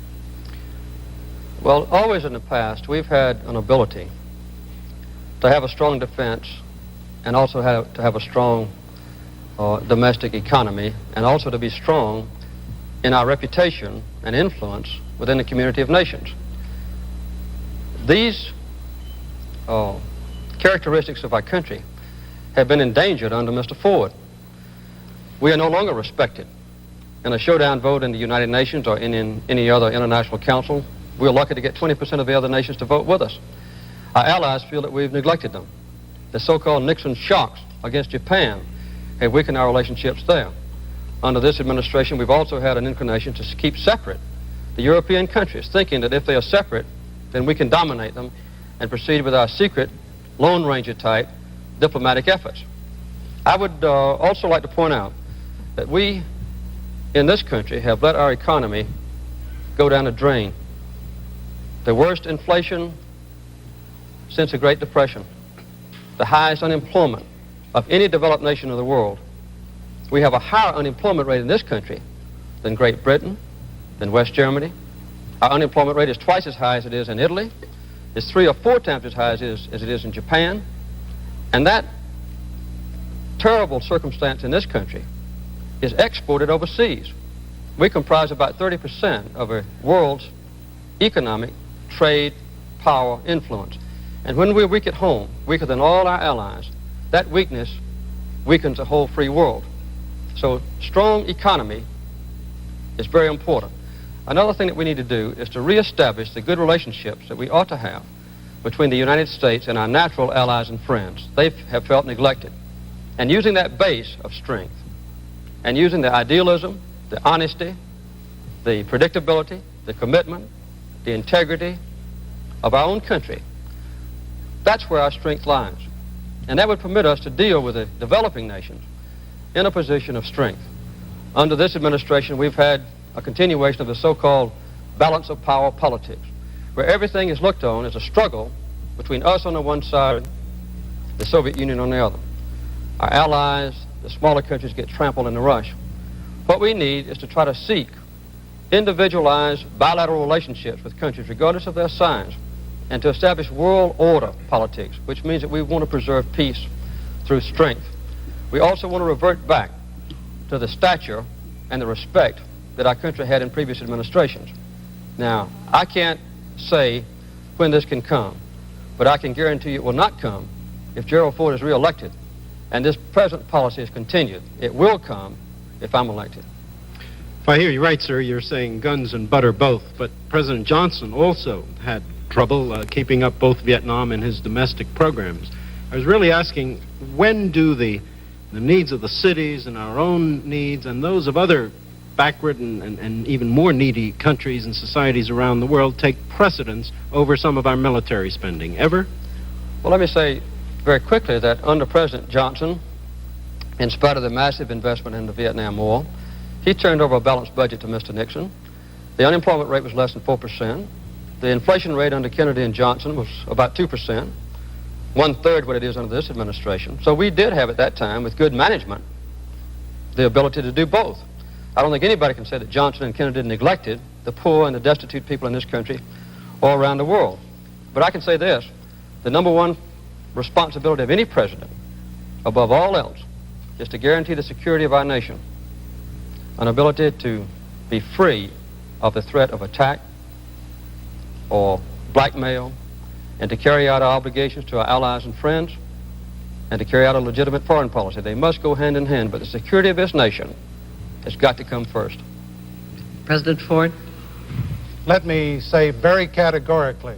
Well, always in the past, we've had an ability to have a strong defense and also to have a strong domestic economy, and also to be strong in our reputation and influence within the community of nations. These characteristics of our country have been endangered under Mr. Ford. We are no longer respected. In a showdown vote in the United Nations or in any other international council, we're lucky to get 20% of the other nations to vote with us. Our allies feel that we've neglected them. The so-called Nixon shocks against Japan have weakened our relationships there. Under this administration, we've also had an inclination to keep separate the European countries, thinking that if they are separate, then we can dominate them and proceed with our secret, Lone Ranger type diplomatic efforts. I would also like to point out that we in this country have let our economy go down the drain. The worst inflation since the Great Depression, the highest unemployment of any developed nation of the world. We have a higher unemployment rate in this country than Great Britain, than West Germany. Our unemployment rate is twice as high as it is in Italy. It's 3 or 4 times as high as it is in Japan. And that terrible circumstance in this country is exported overseas. We comprise about 30% of the world's economic, trade, power, influence. And when we're weak at home, weaker than all our allies, that weakness weakens the whole free world. So strong economy is very important. Another thing that we need to do is to reestablish the good relationships that we ought to have between the United States and our natural allies and friends. They have felt neglected. And using that base of strength, and using the idealism, the honesty, the predictability, the commitment, the integrity of our own country, that's where our strength lies. And that would permit us to deal with the developing nations in a position of strength. Under this administration, we've had a continuation of the so-called balance of power politics, where everything is looked on as a struggle between us on the one side, the Soviet Union on the other. Our allies, the smaller countries, get trampled in the rush. What we need is to try to seek individualized bilateral relationships with countries, regardless of their size, and to establish world order politics, which means that we want to preserve peace through strength. We also want to revert back to the stature and the respect that our country had in previous administrations. Now, I can't say when this can come, but I can guarantee you it will not come if Gerald Ford is reelected and this present policy is continued. It will come if I'm elected. If I hear you right, sir, you're saying guns and butter both, but President Johnson also had trouble keeping up both Vietnam and his domestic programs. I was really asking, when do the needs of the cities and our own needs and those of other backward and even more needy countries and societies around the world take precedence over some of our military spending? Ever? Well, let me say very quickly that under President Johnson, in spite of the massive investment in the Vietnam War, he turned over a balanced budget to Mr. Nixon. The unemployment rate was less than 4%. The inflation rate under Kennedy and Johnson was about 2%, 1/3 what it is under this administration. So we did have at that time, with good management, the ability to do both. I don't think anybody can say that Johnson and Kennedy neglected the poor and the destitute people in this country or around the world. But I can say this, the number one responsibility of any president, above all else, is to guarantee the security of our nation, an ability to be free of the threat of attack or blackmail, and to carry out our obligations to our allies and friends, and to carry out a legitimate foreign policy. They must go hand in hand, but the security of this nation has got to come first. President Ford? Let me say very categorically,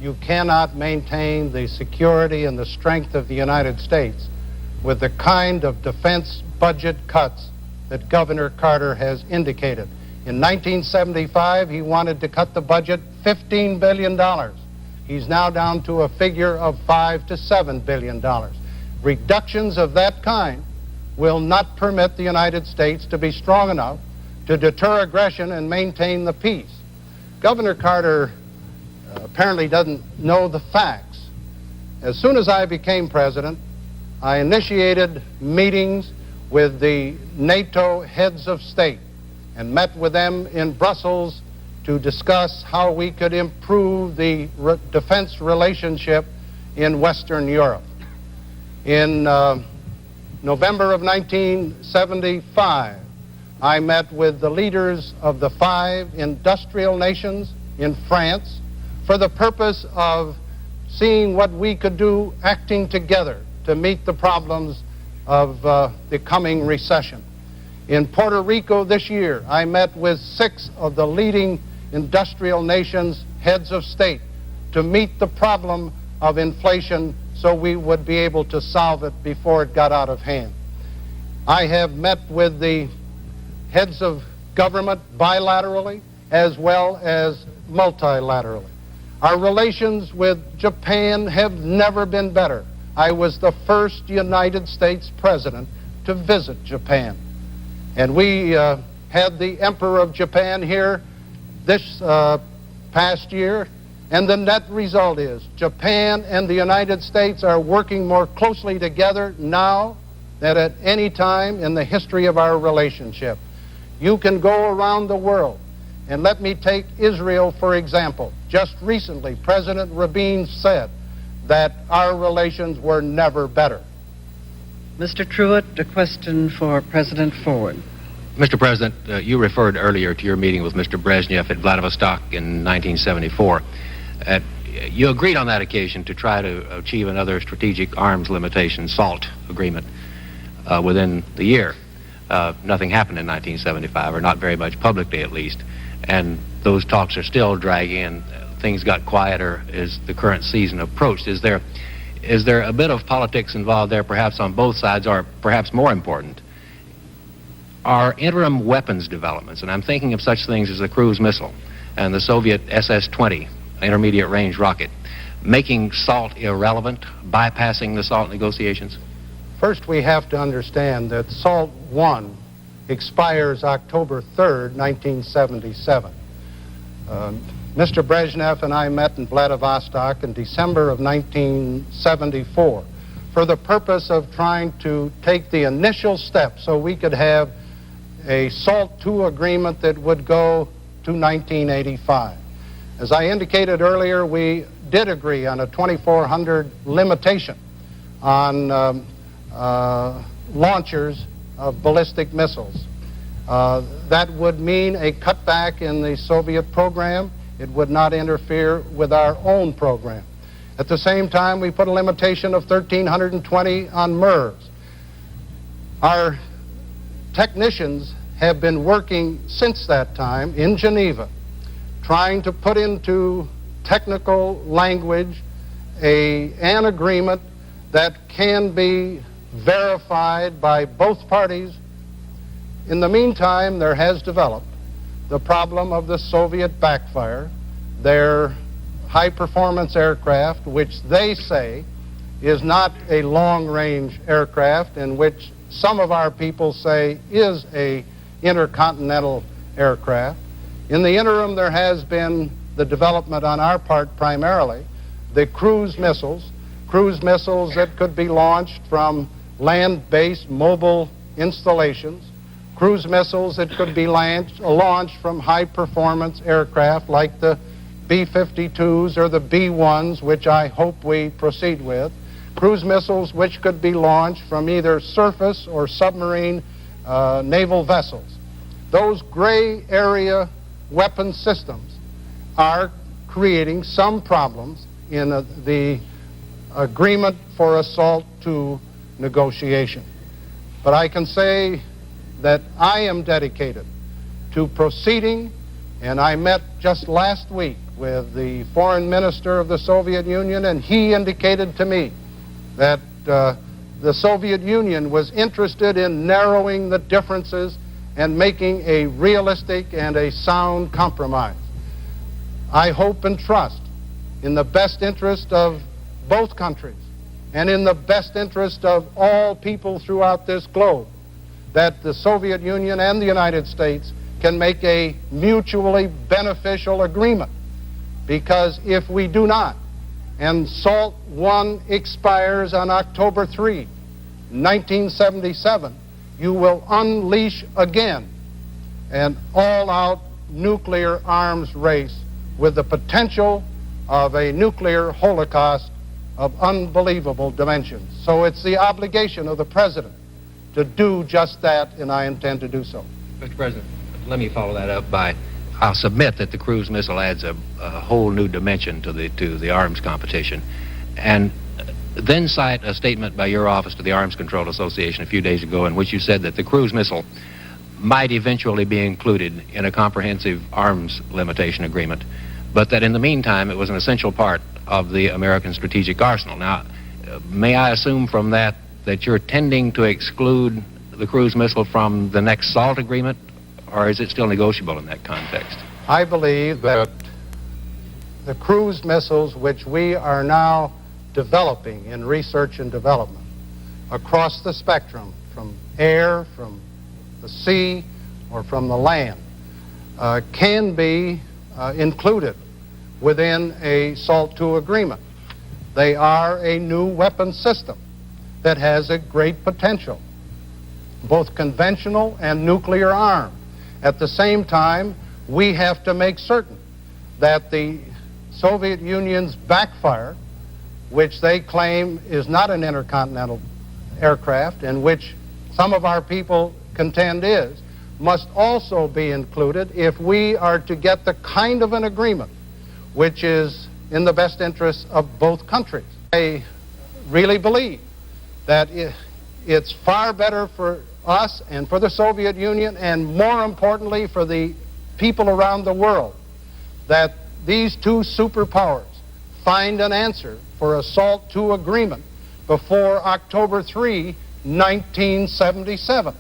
you cannot maintain the security and the strength of the United States with the kind of defense budget cuts that Governor Carter has indicated. In 1975, he wanted to cut the budget $15 billion. He's now down to a figure of $5 to $7 billion. Reductions of that kind will not permit the United States to be strong enough to deter aggression and maintain the peace. Governor Carter apparently doesn't know the facts. As soon as I became president, I initiated meetings with the NATO heads of state and met with them in Brussels to discuss how we could improve the defense relationship in Western Europe. In November of 1975, I met with the leaders of the 5 industrial nations in France for the purpose of seeing what we could do acting together to meet the problems of the coming recession. In Puerto Rico this year, I met with 6 of the leading industrial nations' heads of state to meet the problem of inflation so we would be able to solve it before it got out of hand. I have met with the heads of government bilaterally as well as multilaterally. Our relations with Japan have never been better. I was the first United States president to visit Japan. And we had the Emperor of Japan here this past year, and the net result is Japan and the United States are working more closely together now than at any time in the history of our relationship. You can go around the world, and let me take Israel for example. Just recently, President Rabin said that our relations were never better. Mr. Truitt, a question for President Ford. Mr. President, you referred earlier to your meeting with Mr. Brezhnev at Vladivostok in 1974. You agreed on that occasion to try to achieve another strategic arms limitation, SALT agreement, within the year. Nothing happened in 1975, or not very much publicly at least, and those talks are still dragging, and things got quieter as the current season approached. Is there a bit of politics involved there, perhaps on both sides, or perhaps more important, are interim weapons developments, and I'm thinking of such things as the cruise missile and the Soviet SS-20 intermediate range rocket, making SALT irrelevant, bypassing the SALT negotiations? First, we have to understand that SALT I expires October 3rd, 1977. Mr. Brezhnev and I met in Vladivostok in December of 1974 for the purpose of trying to take the initial step so we could have a SALT II agreement that would go to 1985. As I indicated earlier, we did agree on a 2400 limitation on launchers of ballistic missiles. That would mean a cutback in the Soviet program. It would not interfere with our own program. At the same time, we put a limitation of 1,320 on MIRVs. Our technicians have been working since that time in Geneva, trying to put into technical language an agreement that can be verified by both parties. In the meantime, there has developed the problem of the Soviet backfire, their high-performance aircraft, which they say is not a long-range aircraft, and which some of our people say is a intercontinental aircraft. In the interim, there has been the development on our part primarily, the cruise missiles that could be launched from land-based mobile installations, cruise missiles that could be launched from high-performance aircraft like the B-52s or the B-1s, which I hope we proceed with, cruise missiles which could be launched from either surface or submarine naval vessels. Those gray area weapon systems are creating some problems in the agreement for a SALT II negotiation. But I can say that I am dedicated to proceeding, and I met just last week with the foreign minister of the Soviet Union, and he indicated to me that the Soviet Union was interested in narrowing the differences and making a realistic and a sound compromise. I hope and trust in the best interest of both countries and in the best interest of all people throughout this globe that the Soviet Union and the United States can make a mutually beneficial agreement. Because if we do not, and SALT I expires on October 3, 1977, you will unleash again an all-out nuclear arms race with the potential of a nuclear holocaust of unbelievable dimensions. So it's the obligation of the President to do just that, and I intend to do so. Mr. President, let me follow that up by, I'll submit that the cruise missile adds a whole new dimension to the arms competition, and then cite a statement by your office to the Arms Control Association a few days ago in which you said that the cruise missile might eventually be included in a comprehensive arms limitation agreement, but that in the meantime it was an essential part of the American strategic arsenal. Now, may I assume from that that you're tending to exclude the cruise missile from the next SALT agreement, or is it still negotiable in that context? I believe that the cruise missiles which we are now developing in research and development across the spectrum, from air, from the sea, or from the land, can be included within a SALT II agreement. They are a new weapon system that has a great potential, both conventional and nuclear armed. At the same time, we have to make certain that the Soviet Union's backfire, which they claim is not an intercontinental aircraft, and which some of our people contend is, must also be included if we are to get the kind of an agreement which is in the best interest of both countries. I really believe that it's far better for us and for the Soviet Union, and more importantly for the people around the world, that these two superpowers find an answer for a SALT II agreement before October 3, 1977.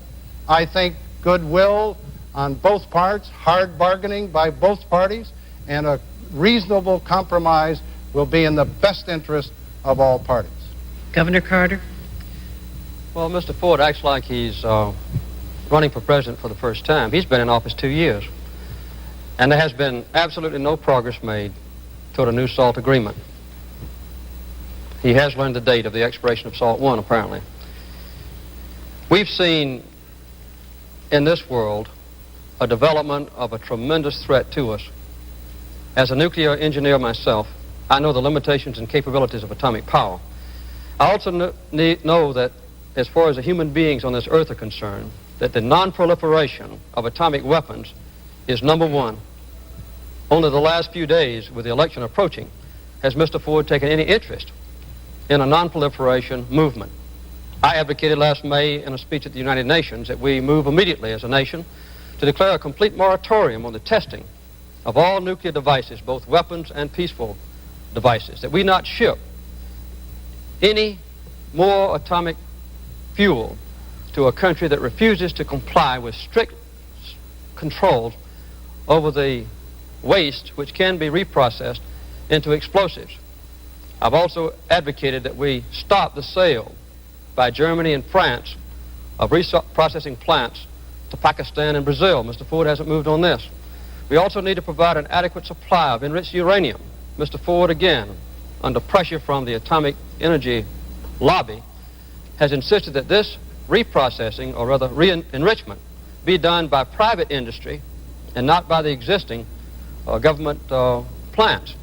I think goodwill on both parts, hard bargaining by both parties, and a reasonable compromise will be in the best interest of all parties. Governor Carter? Well, Mr. Ford acts like he's running for president for the first time. He's been in office 2 years, and there has been absolutely no progress made toward a new SALT agreement. He has learned the date of the expiration of SALT I, apparently. We've seen in this world a development of a tremendous threat to us. As a nuclear engineer myself, I know the limitations and capabilities of atomic power. I also know that as far as the human beings on this earth are concerned, that the non-proliferation of atomic weapons is number one. Only the last few days, with the election approaching, has Mr. Ford taken any interest in a non-proliferation movement. I advocated last May in a speech at the United Nations that we move immediately as a nation to declare a complete moratorium on the testing of all nuclear devices, both weapons and peaceful devices, that we not ship any more atomic fuel to a country that refuses to comply with strict controls over the waste which can be reprocessed into explosives. I've also advocated that we stop the sale by Germany and France of reprocessing plants to Pakistan and Brazil. Mr. Ford hasn't moved on this. We also need to provide an adequate supply of enriched uranium. Mr. Ford, again, under pressure from the atomic energy lobby, has insisted that this reprocessing, or rather re-enrichment, be done by private industry and not by the existing government plants.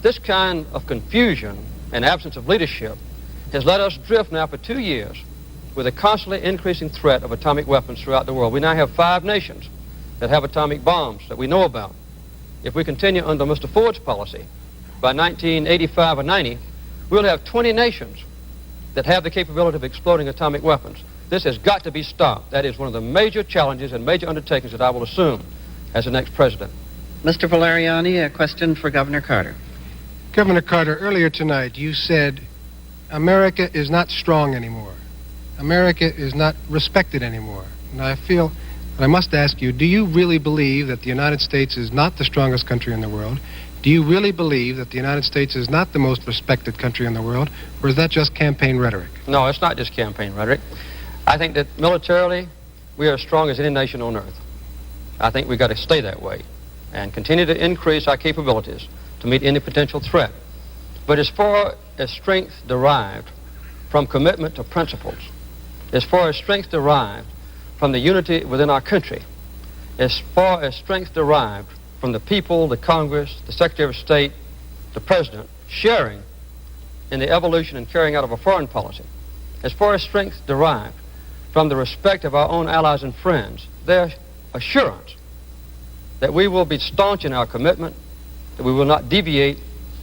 This kind of confusion and absence of leadership has let us drift now for 2 years with a constantly increasing threat of atomic weapons throughout the world. We now have 5 nations that have atomic bombs that we know about. If we continue under Mr. Ford's policy, by 1985 or 90, we'll have 20 nations that have the capability of exploding atomic weapons. This has got to be stopped. That is one of the major challenges and major undertakings that I will assume as the next president. Mr. Valeriani, a question for Governor Carter. Governor Carter, earlier tonight you said America is not strong anymore. America is not respected anymore. And I feel that I must ask you, do you really believe that the United States is not the strongest country in the world? Do you really believe that the United States is not the most respected country in the world? Or is that just campaign rhetoric? No, it's not just campaign rhetoric. I think that militarily, we are as strong as any nation on earth. I think we've got to stay that way and continue to increase our capabilities to meet any potential threat. But as far as strength derived from commitment to principles, as far as strength derived from the unity within our country, as far as strength derived from the people, the Congress, the Secretary of State, the President, sharing in the evolution and carrying out of a foreign policy, as far as strength derived from the respect of our own allies and friends, there assurance that we will be staunch in our commitment, that we will not deviate,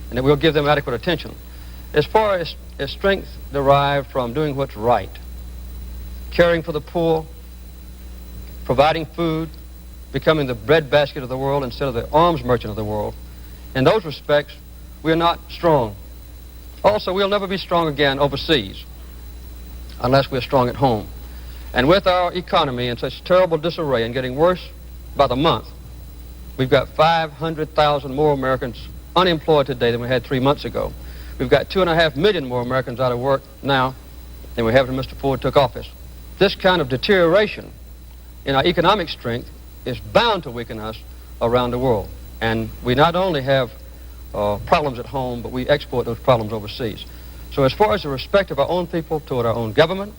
and that we'll give them adequate attention. As far as strength derived from doing what's right, caring for the poor, providing food, becoming the breadbasket of the world instead of the arms merchant of the world, in those respects, we're not strong. Also, we'll never be strong again overseas unless we're strong at home. And with our economy in such terrible disarray and getting worse by the month, we've got 500,000 more Americans unemployed today than we had 3 months ago. We've got 2.5 million more Americans out of work now than we have when Mr. Ford took office. This kind of deterioration in our economic strength is bound to weaken us around the world. And we not only have problems at home, but we export those problems overseas. So as far as the respect of our own people toward our own government,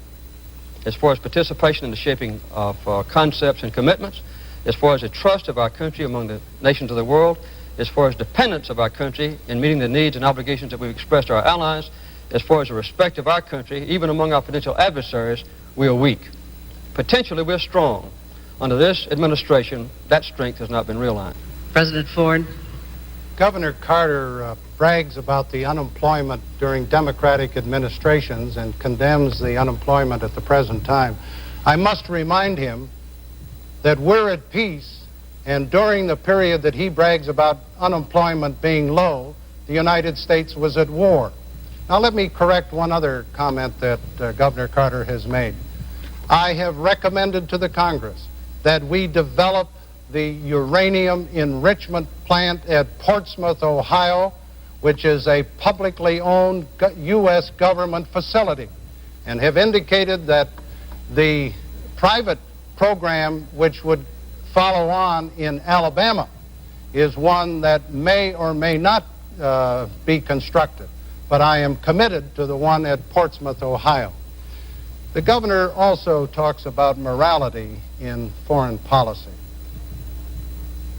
as far as participation in the shaping of concepts and commitments, as far as the trust of our country among the nations of the world, as far as dependence of our country in meeting the needs and obligations that we've expressed to our allies, as far as the respect of our country, even among our potential adversaries, we are weak. Potentially, we're strong. Under this administration, that strength has not been realized. President Ford. Governor Carter brags about the unemployment during Democratic administrations and condemns the unemployment at the present time. I must remind him that we're at peace, and during the period that he brags about unemployment being low, the United States was at war. Now let me correct one other comment that Governor Carter has made. I have recommended to the Congress that we develop the uranium enrichment plant at Portsmouth, Ohio, which is a publicly owned U.S. government facility, and have indicated that the private program which would follow on in Alabama is one that may or may not be constructed, but I am committed to the one at Portsmouth, Ohio. The governor also talks about morality in foreign policy.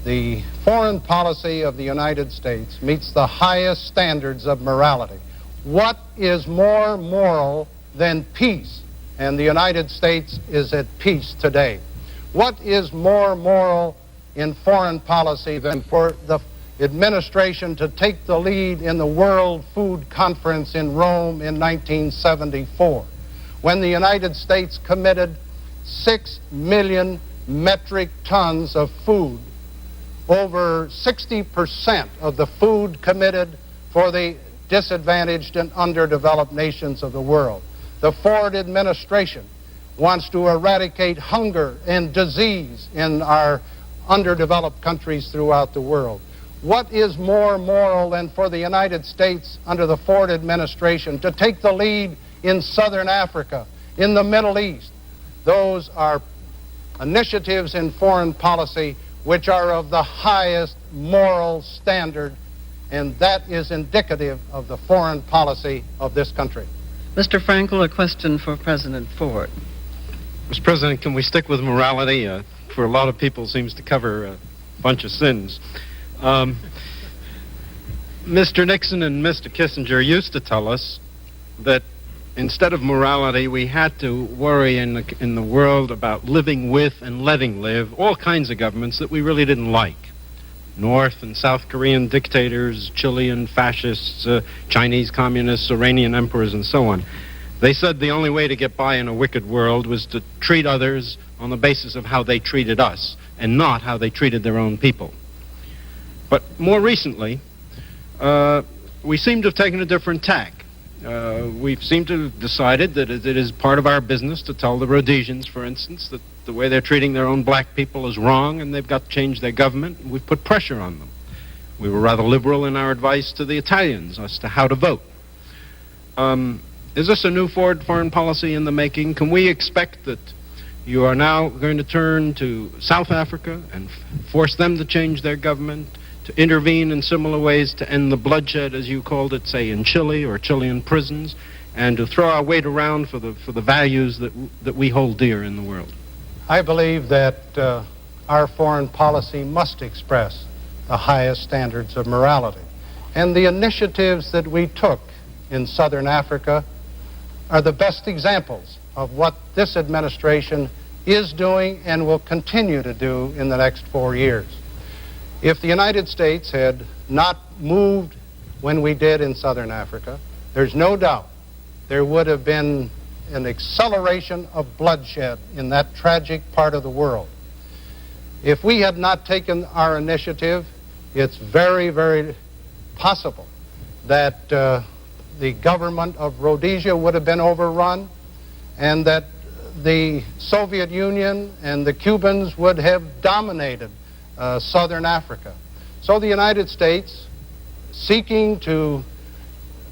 The foreign policy of the United States meets the highest standards of morality. What is more moral than peace? And the United States is at peace today. What is more moral in foreign policy than for the administration to take the lead in the World Food Conference in Rome in 1974, when the United States committed 6 million metric tons of food, over 60% of the food committed for the disadvantaged and underdeveloped nations of the world. The Ford administration wants to eradicate hunger and disease in our underdeveloped countries throughout the world. What is more moral than for the United States under the Ford administration to take the lead in Southern Africa, in the Middle East? Those are initiatives in foreign policy which are of the highest moral standard, and that is indicative of the foreign policy of this country. Mr. Frankel, a question for President Ford. Mr. President, can we stick with morality? For a lot of people, seems to cover a bunch of sins. Mr. Nixon and Mr. Kissinger used to tell us that instead of morality, we had to worry in the world about living with and letting live all kinds of governments that we really didn't like. North and South Korean dictators, Chilean fascists, Chinese communists, Iranian emperors, and so on. They said the only way to get by in a wicked world was to treat others on the basis of how they treated us, and not how they treated their own people. But more recently, we seem to have taken a different tack. We seem to have decided that it is part of our business to tell the Rhodesians, for instance, that the way they're treating their own black people is wrong and they've got to change their government, and we've put pressure on them. We were rather liberal in our advice to the Italians as to how to vote. Is this a new foreign policy in the making? Can we expect that you are now going to turn to South Africa and force them to change their government, to intervene in similar ways to end the bloodshed, as you called it, say in Chile or Chilean prisons, and to throw our weight around for the values that we hold dear in the world? I believe that our foreign policy must express the highest standards of morality. And the initiatives that we took in Southern Africa are the best examples of what this administration is doing, and will continue to do in the next 4 years. If the United States had not moved when we did in Southern Africa, there's no doubt there would have been an acceleration of bloodshed in that tragic part of the world. If we had not taken our initiative, it's very, very possible that the government of Rhodesia would have been overrun, and that the Soviet Union and the Cubans would have dominated Southern Africa. So the United States, seeking to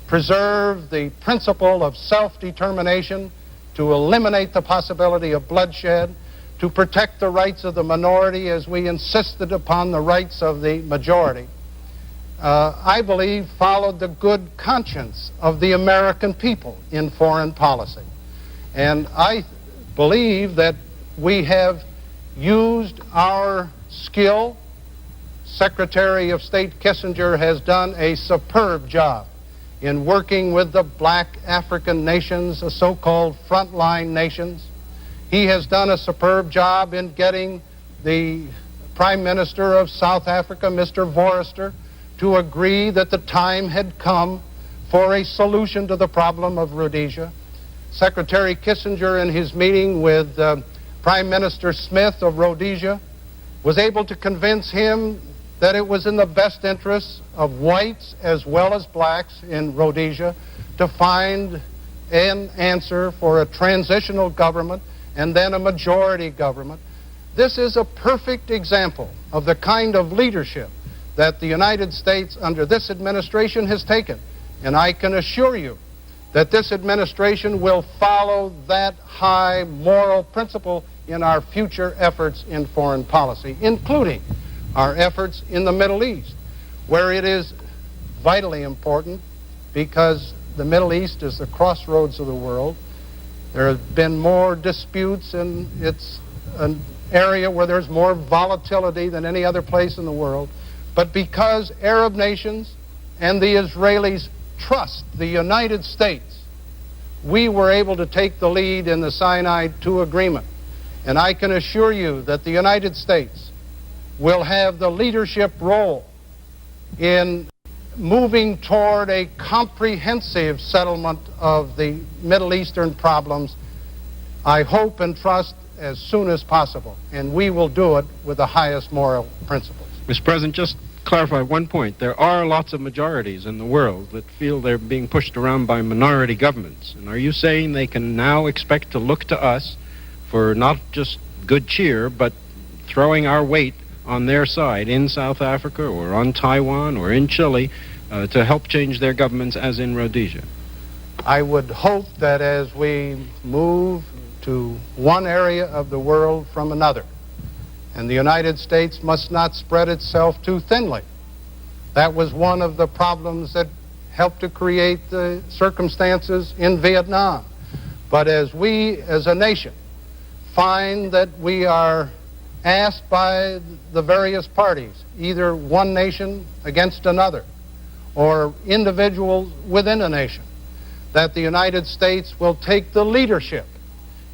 preserve the principle of self-determination, to eliminate the possibility of bloodshed, to protect the rights of the minority as we insisted upon the rights of the majority, I believe followed the good conscience of the American people in foreign policy. And I believe that we have used our skill. Secretary of State Kissinger has done a superb job in working with the black African nations, the so-called frontline nations. He has done a superb job in getting the Prime Minister of South Africa, Mr. Forrester, to agree that the time had come for a solution to the problem of Rhodesia. Secretary Kissinger, in his meeting with Prime Minister Smith of Rhodesia, was able to convince him that it was in the best interests of whites as well as blacks in Rhodesia to find an answer for a transitional government and then a majority government. This is a perfect example of the kind of leadership that the United States under this administration has taken. And I can assure you that this administration will follow that high moral principle in our future efforts in foreign policy, including our efforts in the Middle East, where it is vitally important because the Middle East is the crossroads of the world. There have been more disputes, and it's an area where there's more volatility than any other place in the world. But because Arab nations and the Israelis trust the United States, we were able to take the lead in the Sinai II agreement. And I can assure you that the United States will have the leadership role in moving toward a comprehensive settlement of the Middle Eastern problems, I hope and trust, as soon as possible. And we will do it with the highest moral principles. Mr. President, just clarify one point. There are lots of majorities in the world that feel they're being pushed around by minority governments. And are you saying they can now expect to look to us for not just good cheer, but throwing our weight on their side in South Africa or on Taiwan or in Chile to help change their governments as in Rhodesia? I would hope that as we move to one area of the world from another, and the United States must not spread itself too thinly. That was one of the problems that helped to create the circumstances in Vietnam. But as we, as a nation, find that we are asked by the various parties, either one nation against another, or individuals within a nation, that the United States will take the leadership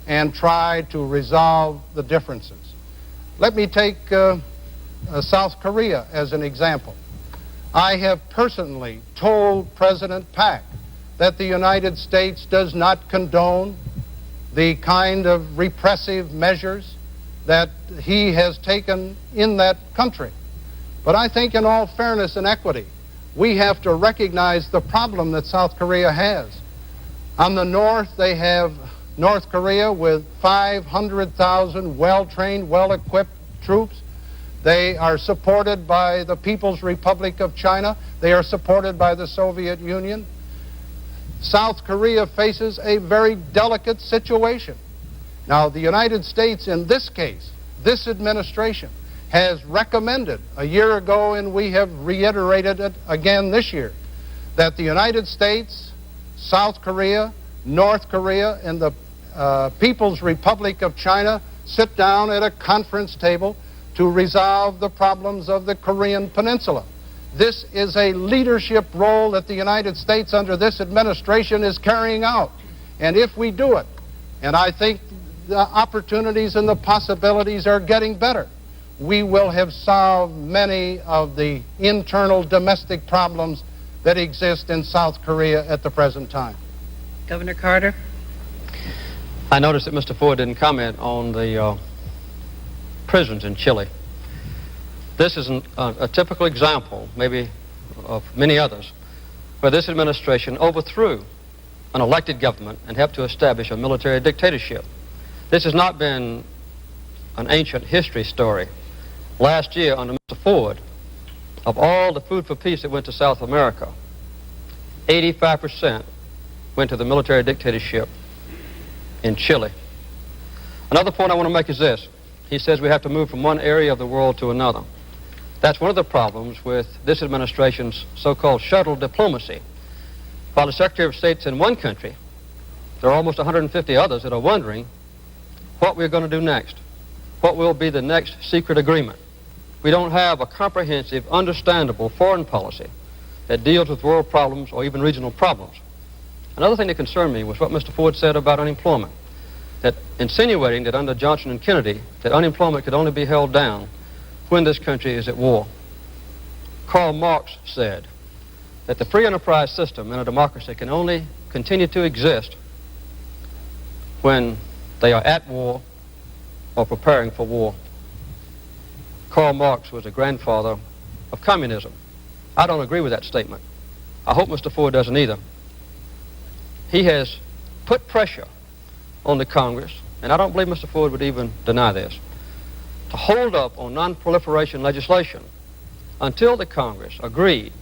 and try to resolve the differences. Let me take South Korea as an example. I have personally told President Park that the United States does not condone the kind of repressive measures that he has taken in that country. But I think in all fairness and equity, we have to recognize the problem that South Korea has. On the north, they have North Korea with 500,000 well-trained, well-equipped troops. They are supported by the People's Republic of China. They are supported by the Soviet Union. South Korea faces a very delicate situation. Now, the United States, in this case, this administration, has recommended a year ago, and we have reiterated it again this year, that the United States, South Korea, North Korea, and the People's Republic of China sit down at a conference table to resolve the problems of the Korean Peninsula. This is a leadership role that the United States under this administration is carrying out. And if we do it, and I think the opportunities and the possibilities are getting better. We will have solved many of the internal domestic problems that exist in South Korea at the present time. Governor Carter? I noticed that Mr. Ford didn't comment on the prisons in Chile. This is a typical example, maybe of many others, where this administration overthrew an elected government and helped to establish a military dictatorship. This has not been an ancient history story. Last year, under Mr. Ford, of all the food for peace that went to South America, 85% went to the military dictatorship in Chile. Another point I want to make is this. He says we have to move from one area of the world to another. That's one of the problems with this administration's so-called shuttle diplomacy. While the Secretary of State's in one country, there are almost 150 others that are wondering what we're going to do next. What will be the next secret agreement? We don't have a comprehensive, understandable foreign policy that deals with world problems or even regional problems. Another thing that concerned me was what Mr. Ford said about unemployment, that insinuating that under Johnson and Kennedy that unemployment could only be held down when this country is at war. Karl Marx said that the free enterprise system in a democracy can only continue to exist when they are at war or preparing for war. Karl Marx was a grandfather of communism. I don't agree with that statement. I hope Mr. Ford doesn't either. He has put pressure on the Congress, and I don't believe Mr. Ford would even deny this, to hold up on non-proliferation legislation until the Congress agreed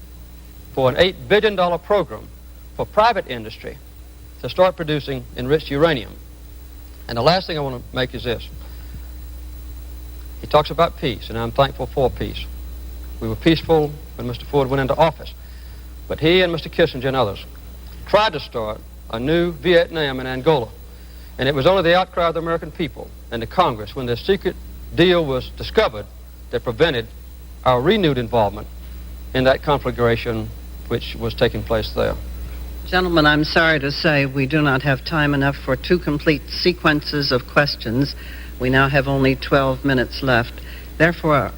for an $8 billion program for private industry to start producing enriched uranium. And the last thing I want to make is this. He talks about peace, and I'm thankful for peace. We were peaceful when Mr. Ford went into office. But he and Mr. Kissinger and others tried to start a new Vietnam and Angola. And it was only the outcry of the American people and the Congress when the secret deal was discovered that prevented our renewed involvement in that conflagration which was taking place there. Gentlemen, I'm sorry to say we do not have time enough for two complete sequences of questions. We now have only 12 minutes left. Therefore,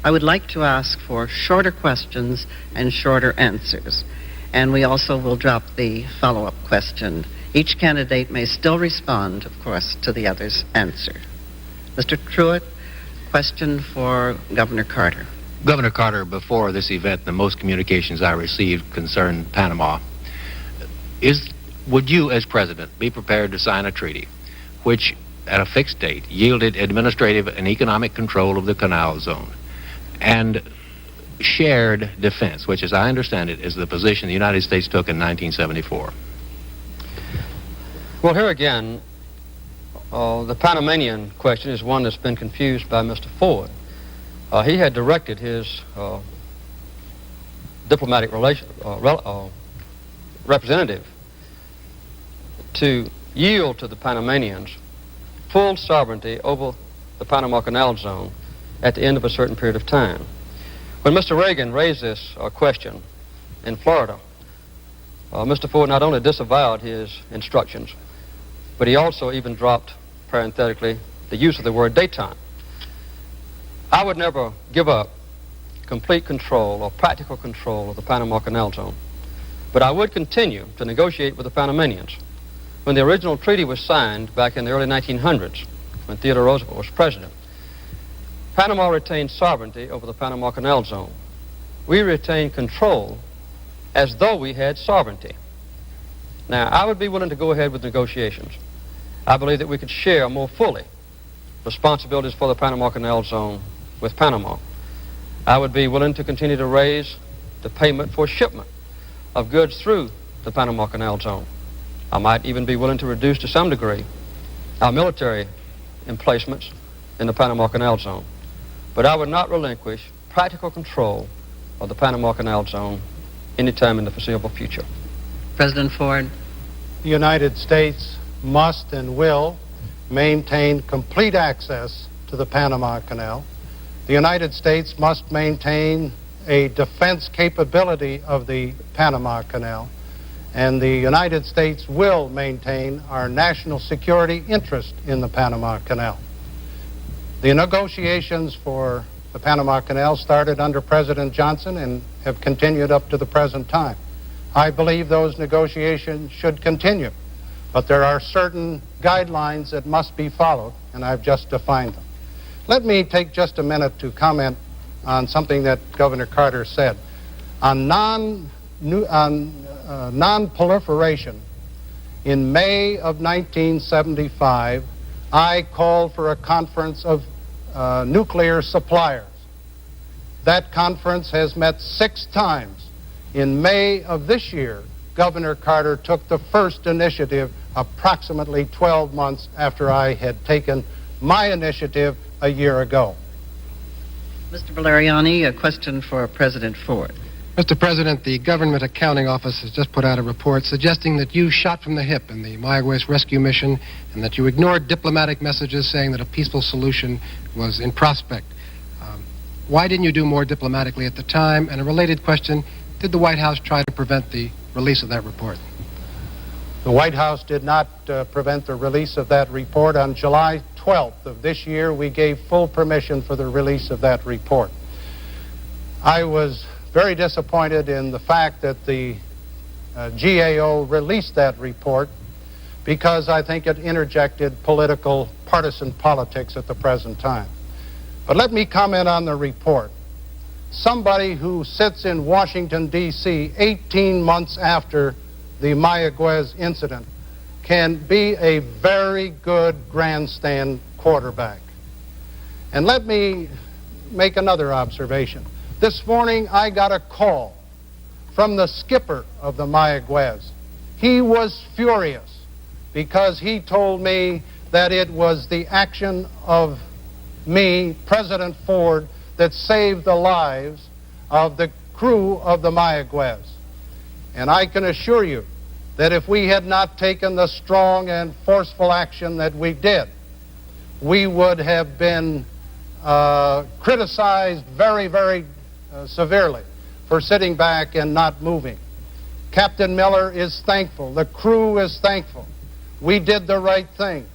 I would like to ask for shorter questions and shorter answers. And we also will drop the follow-up question. Each candidate may still respond, of course, to the other's answer. Mr. Truitt, question for Governor Carter. Governor Carter, before this event, the most communications I received concerned Panama. Would you, as president, be prepared to sign a treaty which, at a fixed date, yielded administrative and economic control of the canal zone and shared defense, which, as I understand it, is the position the United States took in 1974? Well, here again, the Panamanian question is one that's been confused by Mr. Ford. He had directed his diplomatic representative to yield to the Panamanians full sovereignty over the Panama Canal Zone at the end of a certain period of time. When Mr. Reagan raised this question in Florida, Mr. Ford not only disavowed his instructions, but he also even dropped, parenthetically, the use of the word détente. I would never give up complete control or practical control of the Panama Canal Zone, but I would continue to negotiate with the Panamanians. When the original treaty was signed back in the early 1900s, when Theodore Roosevelt was president, Panama retained sovereignty over the Panama Canal Zone. We retained control as though we had sovereignty. Now, I would be willing to go ahead with negotiations. I believe that we could share more fully responsibilities for the Panama Canal Zone with Panama. I would be willing to continue to raise the payment for shipment of goods through the Panama Canal Zone. I might even be willing to reduce to some degree our military emplacements in the Panama Canal Zone. But I would not relinquish practical control of the Panama Canal Zone anytime in the foreseeable future. President Ford. The United States must and will maintain complete access to the Panama Canal. The United States must maintain a defense capability of the Panama Canal. and the United States will maintain our national security interest in the Panama Canal. The negotiations for the Panama Canal started under President Johnson and have continued up to the present time. I believe those negotiations should continue, but there are certain guidelines that must be followed, and I've just defined them. Let me take just a minute to comment on something that Governor Carter said. On non-proliferation, in May of 1975, I called for a conference of nuclear suppliers. That conference has met 6 times. In May of this year, Governor Carter took the first initiative approximately 12 months after I had taken my initiative a year ago. Mr. Valeriani, a question for President Ford. Mr. President, the Government Accounting Office has just put out a report suggesting that you shot from the hip in the Mayaguez rescue mission and that you ignored diplomatic messages saying that a peaceful solution was in prospect. Why didn't you do more diplomatically at the time? And a related question, did the White House try to prevent the release of that report? The White House did not prevent the release of that report. On July 12th of this year, we gave full permission for the release of that report. I was very disappointed in the fact that the GAO released that report because I think it interjected partisan politics at the present time. But let me comment on the report. Somebody who sits in Washington, D.C. 18 months after the Mayaguez incident can be a very good grandstand quarterback. And let me make another observation. This morning I got a call from the skipper of the Mayaguez. He was furious because he told me that it was the action of me, President Ford, that saved the lives of the crew of the Mayaguez. And I can assure you that if we had not taken the strong and forceful action that we did, we would have been criticized very, very severely for sitting back and not moving. Captain Miller is thankful. The crew is thankful. We did the right thing.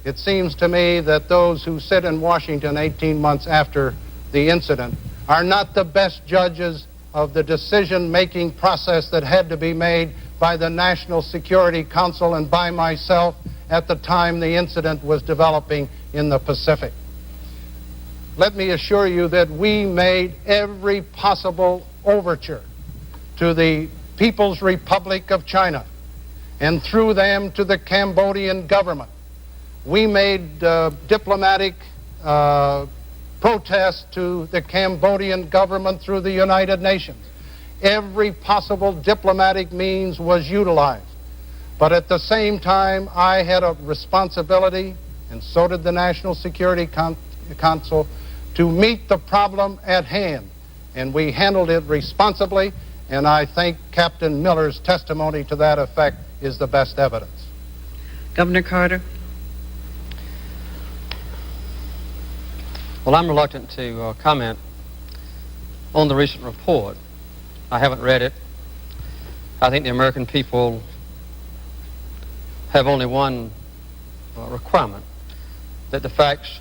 It seems to me that those who sit in Washington 18 months after the incident are not the best judges of the decision-making process that had to be made by the National Security Council and by myself at the time the incident was developing in the Pacific. Let me assure you that we made every possible overture to the People's Republic of China and through them to the Cambodian government. We made diplomatic protests to the Cambodian government through the United Nations. Every possible diplomatic means was utilized. But at the same time, I had a responsibility, and so did the National Security Council, to meet the problem at hand. And we handled it responsibly, and I think Captain Miller's testimony to that effect is the best evidence. Governor Carter. Well, I'm reluctant to comment on the recent report. I haven't read it. I think the American people have only one requirement, that the facts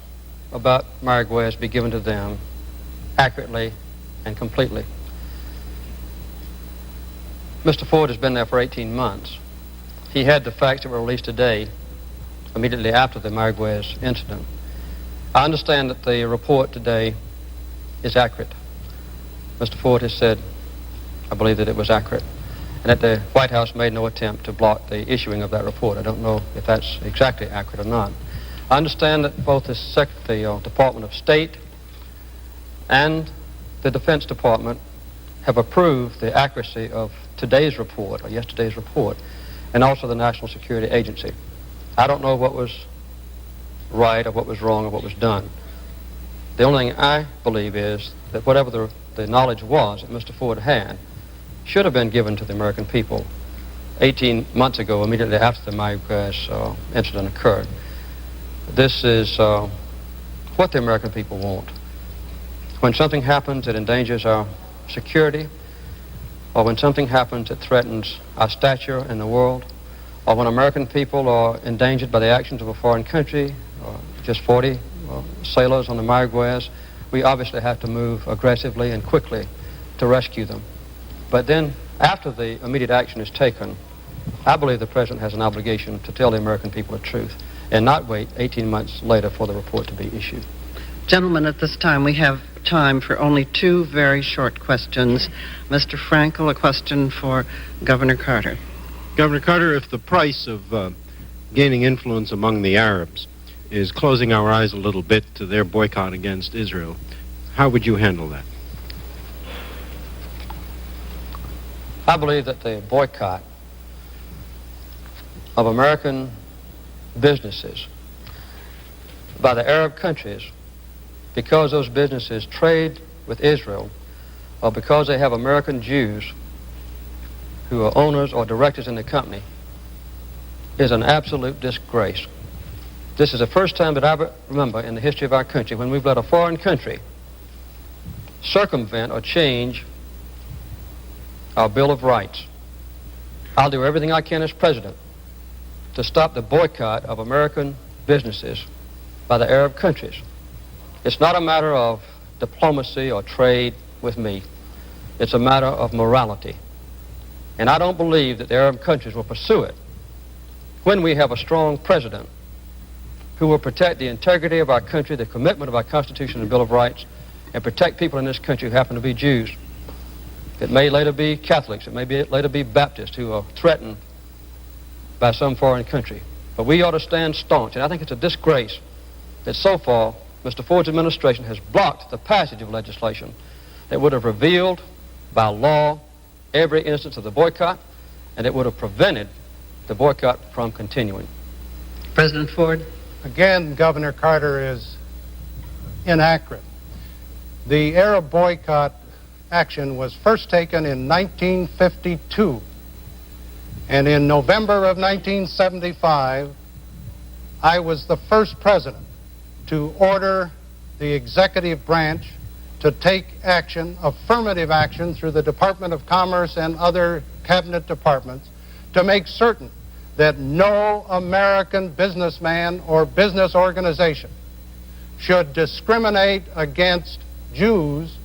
about Mayaguez be given to them accurately and completely. Mr. Ford has been there for 18 months. He had the facts that were released today, immediately after the Mayaguez incident. I understand that the report today is accurate. Mr. Ford has said, I believe, that it was accurate, and that the White House made no attempt to block the issuing of that report. I don't know if that's exactly accurate or not. I understand that both the Department of State and the Defense Department have approved the accuracy of today's report, or yesterday's report, and also the National Security Agency. I don't know what was right or what was wrong or what was done. The only thing I believe is that whatever the knowledge was that Mr. Ford had should have been given to the American people 18 months ago, immediately after the Mayaguez incident occurred. This is what the American people want. When something happens that endangers our security or when something happens that threatens our stature in the world, or when American people are endangered by the actions of a foreign country, or just 40 sailors on the Mayaguez, we obviously have to move aggressively and quickly to rescue them. But then, after the immediate action is taken, I believe the President has an obligation to tell the American people the truth and not wait 18 months later for the report to be issued. Gentlemen, at this time we have time for only two very short questions. Mr. Frankel, a question for Governor Carter. Governor Carter, if the price of gaining influence among the Arabs is closing our eyes a little bit to their boycott against Israel, how would you handle that? I believe that the boycott of American businesses by the Arab countries, because those businesses trade with Israel, or because they have American Jews who are owners or directors in the company, is an absolute disgrace. This is the first time that I remember in the history of our country when we've let a foreign country circumvent or change our Bill of Rights. I'll do everything I can as president to stop the boycott of American businesses by the Arab countries. It's not a matter of diplomacy or trade with me. It's a matter of morality. And I don't believe that the Arab countries will pursue it when we have a strong president who will protect the integrity of our country, the commitment of our Constitution and Bill of Rights, and protect people in this country who happen to be Jews. It may later be Catholics, it may later be Baptists who are threatened by some foreign country. But we ought to stand staunch, and I think it's a disgrace that so far Mr. Ford's administration has blocked the passage of legislation that would have revealed by law every instance of the boycott, and it would have prevented the boycott from continuing. President Ford? Again, Governor Carter is inaccurate. The Arab boycott action was first taken in 1952, and in November of 1975, I was the first president to order the executive branch to take action, affirmative action, through the Department of Commerce and other cabinet departments to make certain that no American businessman or business organization should discriminate against Jews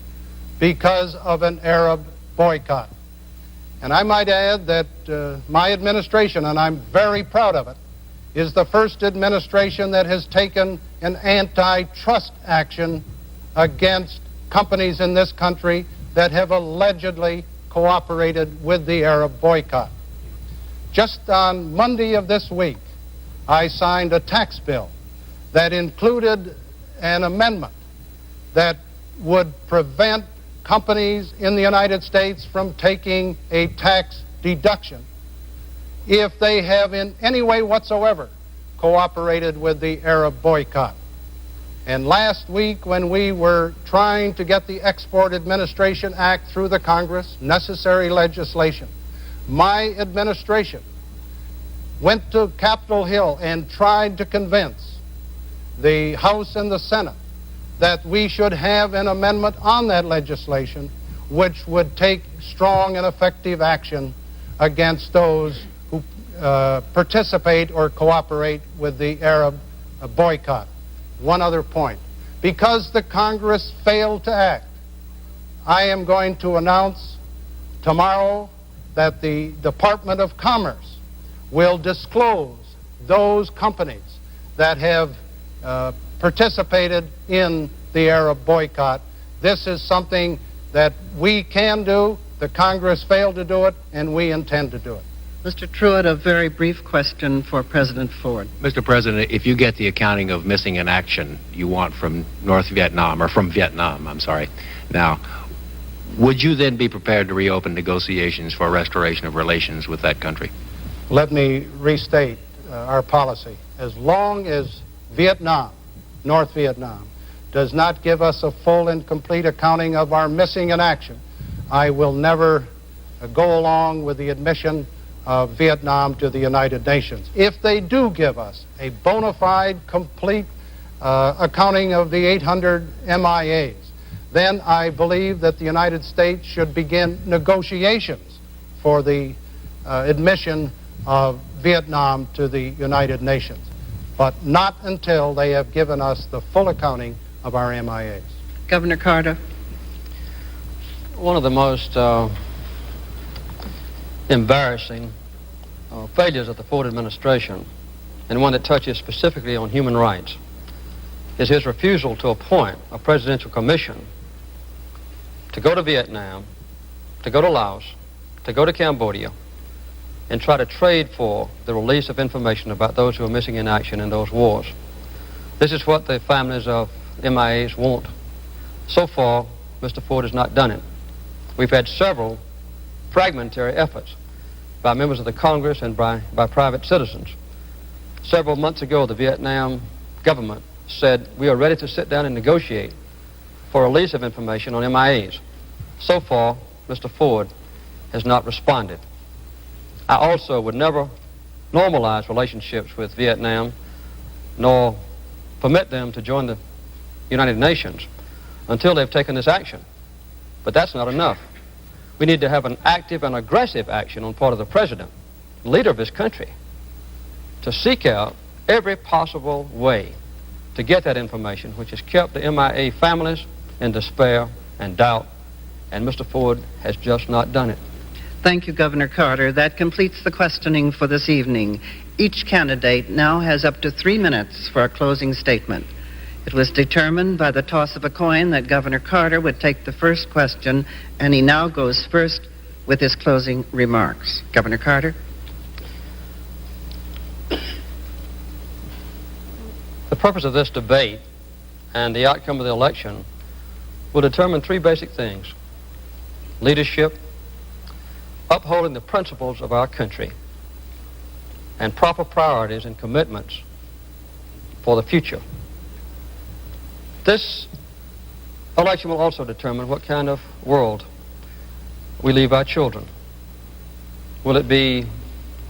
because of an Arab boycott. And I might add that my administration, and I'm very proud of it, is the first administration that has taken an antitrust action against companies in this country that have allegedly cooperated with the Arab boycott. Just on Monday of this week, I signed a tax bill that included an amendment that would prevent companies in the United States from taking a tax deduction if they have in any way whatsoever cooperated with the Arab boycott. And last week, when we were trying to get the Export Administration Act through the Congress, necessary legislation, my administration went to Capitol Hill and tried to convince the House and the Senate that we should have an amendment on that legislation which would take strong and effective action against those who participate or cooperate with the Arab boycott. One other point. Because the Congress failed to act, I am going to announce tomorrow that the Department of Commerce will disclose those companies that have participated in the Arab boycott. This is something that we can do, the Congress failed to do it, and we intend to do it. Mr. Truitt, a very brief question for President Ford. Mr. President, if you get the accounting of missing in action you want from North Vietnam, or from Vietnam, I'm sorry, now, would you then be prepared to reopen negotiations for restoration of relations with that country? Let me restate our policy. As long as Vietnam, North Vietnam, does not give us a full and complete accounting of our missing in action, I will never go along with the admission of Vietnam to the United Nations. If they do give us a bona fide, complete accounting of the 800 MIAs, then I believe that the United States should begin negotiations for the admission of Vietnam to the United Nations, but not until they have given us the full accounting of our MIAs. Governor Carter. One of the most embarrassing failures of the Ford administration, and one that touches specifically on human rights, is his refusal to appoint a presidential commission to go to Vietnam, to go to Laos, to go to Cambodia, and try to trade for the release of information about those who are missing in action in those wars. This is what the families of MIAs want. So far, Mr. Ford has not done it. We've had several fragmentary efforts by members of the Congress and by private citizens. Several months ago, the Vietnam government said, we are ready to sit down and negotiate for release of information on MIAs. So far, Mr. Ford has not responded. I also would never normalize relationships with Vietnam, nor permit them to join the United Nations until they've taken this action. But that's not enough. We need to have an active and aggressive action on part of the president, leader of this country, to seek out every possible way to get that information, which has kept the MIA families in despair and doubt, and Mr. Ford has just not done it. Thank you, Governor Carter. That completes the questioning for this evening. Each candidate now has up to 3 minutes for a closing statement. It was determined by the toss of a coin that Governor Carter would take the first question, and he now goes first with his closing remarks. Governor Carter? The purpose of this debate and the outcome of the election will determine three basic things: leadership, upholding the principles of our country, and proper priorities and commitments for the future. This election will also determine what kind of world we leave our children. Will it be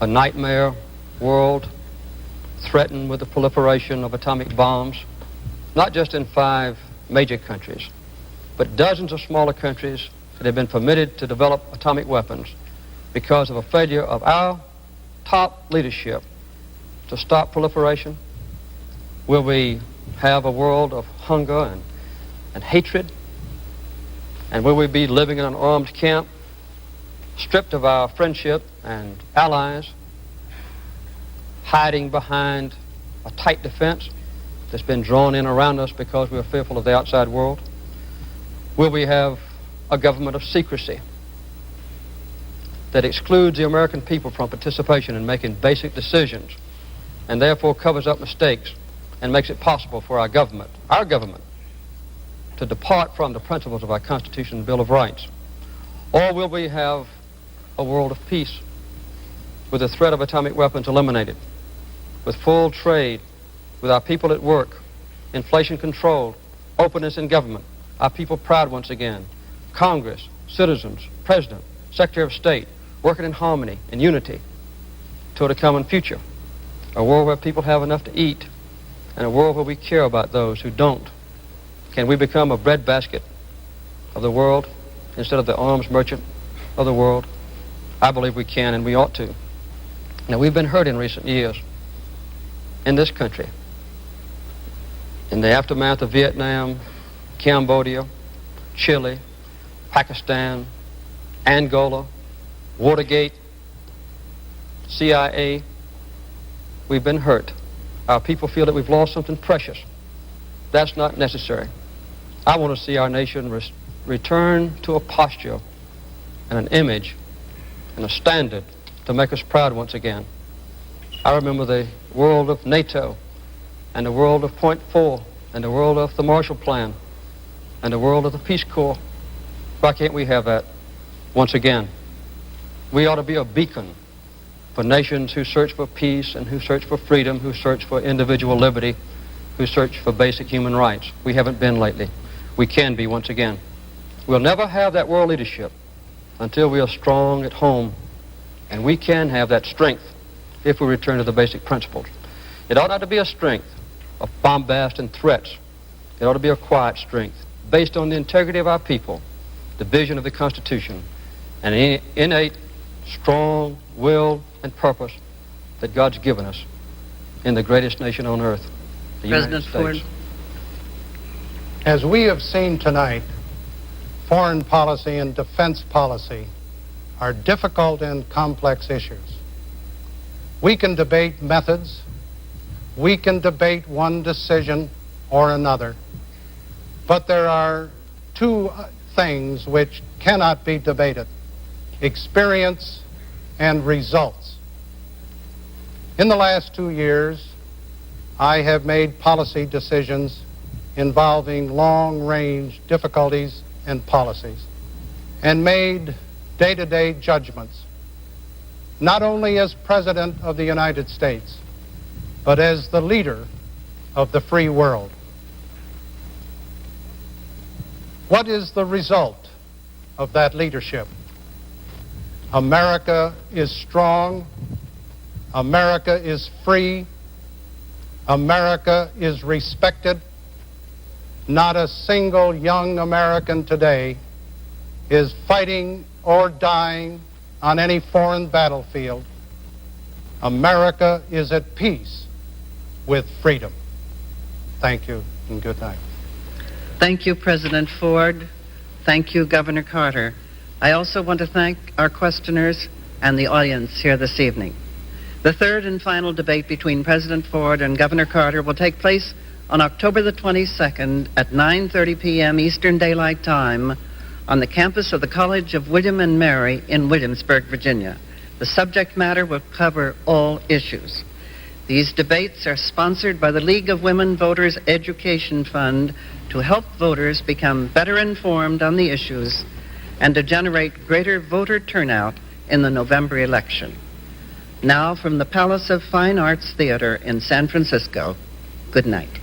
a nightmare world threatened with the proliferation of atomic bombs, not just in 5 major countries, but dozens of smaller countries that have been permitted to develop atomic weapons because of a failure of our top leadership to stop proliferation? Will we have a world of hunger and hatred? And will we be living in an armed camp, stripped of our friendship and allies, hiding behind a tight defense that's been drawn in around us because we are fearful of the outside world? Will we have a government of secrecy that excludes the American people from participation in making basic decisions and therefore covers up mistakes and makes it possible for our government, to depart from the principles of our Constitution and Bill of Rights? Or will we have a world of peace with the threat of atomic weapons eliminated, with full trade, with our people at work, inflation controlled, openness in government, our people proud once again, Congress, citizens, President, Secretary of State, working in harmony and unity toward a common future? A world where people have enough to eat, and a world where we care about those who don't. Can we become a breadbasket of the world instead of the arms merchant of the world? I believe we can, and we ought to. Now, we've been hurt in recent years in this country. In the aftermath of Vietnam, Cambodia, Chile, Pakistan, Angola, Watergate, CIA, we've been hurt. Our people feel that we've lost something precious. That's not necessary. I want to see our nation return to a posture and an image and a standard to make us proud once again. I remember the world of NATO and the world of Point 4 and the world of the Marshall Plan and the world of the Peace Corps. Why can't we have that once again? We ought to be a beacon for nations who search for peace and who search for freedom, who search for individual liberty, who search for basic human rights. We haven't been lately. We can be once again. We'll never have that world leadership until we are strong at home, and we can have that strength if we return to the basic principles. It ought not to be a strength of bombast and threats. It ought to be a quiet strength based on the integrity of our people, the vision of the Constitution, and an innate, strong will and purpose that God's given us in the greatest nation on earth, the President United States. Ford. As we have seen tonight, foreign policy and defense policy are difficult and complex issues. We can debate methods, we can debate one decision or another, but there are two things which cannot be debated: experience and results. In the last 2 years, I have made policy decisions involving long-range difficulties and policies, and made day-to-day judgments, not only as President of the United States, but as the leader of the free world. What is the result of that leadership? America is strong. America is free. America is respected. Not a single young American today is fighting or dying on any foreign battlefield. America is at peace with freedom. Thank you and good night. Thank you, President Ford. Thank you, Governor Carter. I also want to thank our questioners and the audience here this evening. The third and final debate between President Ford and Governor Carter will take place on October the 22nd at 9:30 p.m. Eastern Daylight Time on the campus of the College of William and Mary in Williamsburg, Virginia. The subject matter will cover all issues. These debates are sponsored by the League of Women Voters Education Fund to help voters become better informed on the issues and to generate greater voter turnout in the November election. Now, from the Palace of Fine Arts Theater in San Francisco, good night.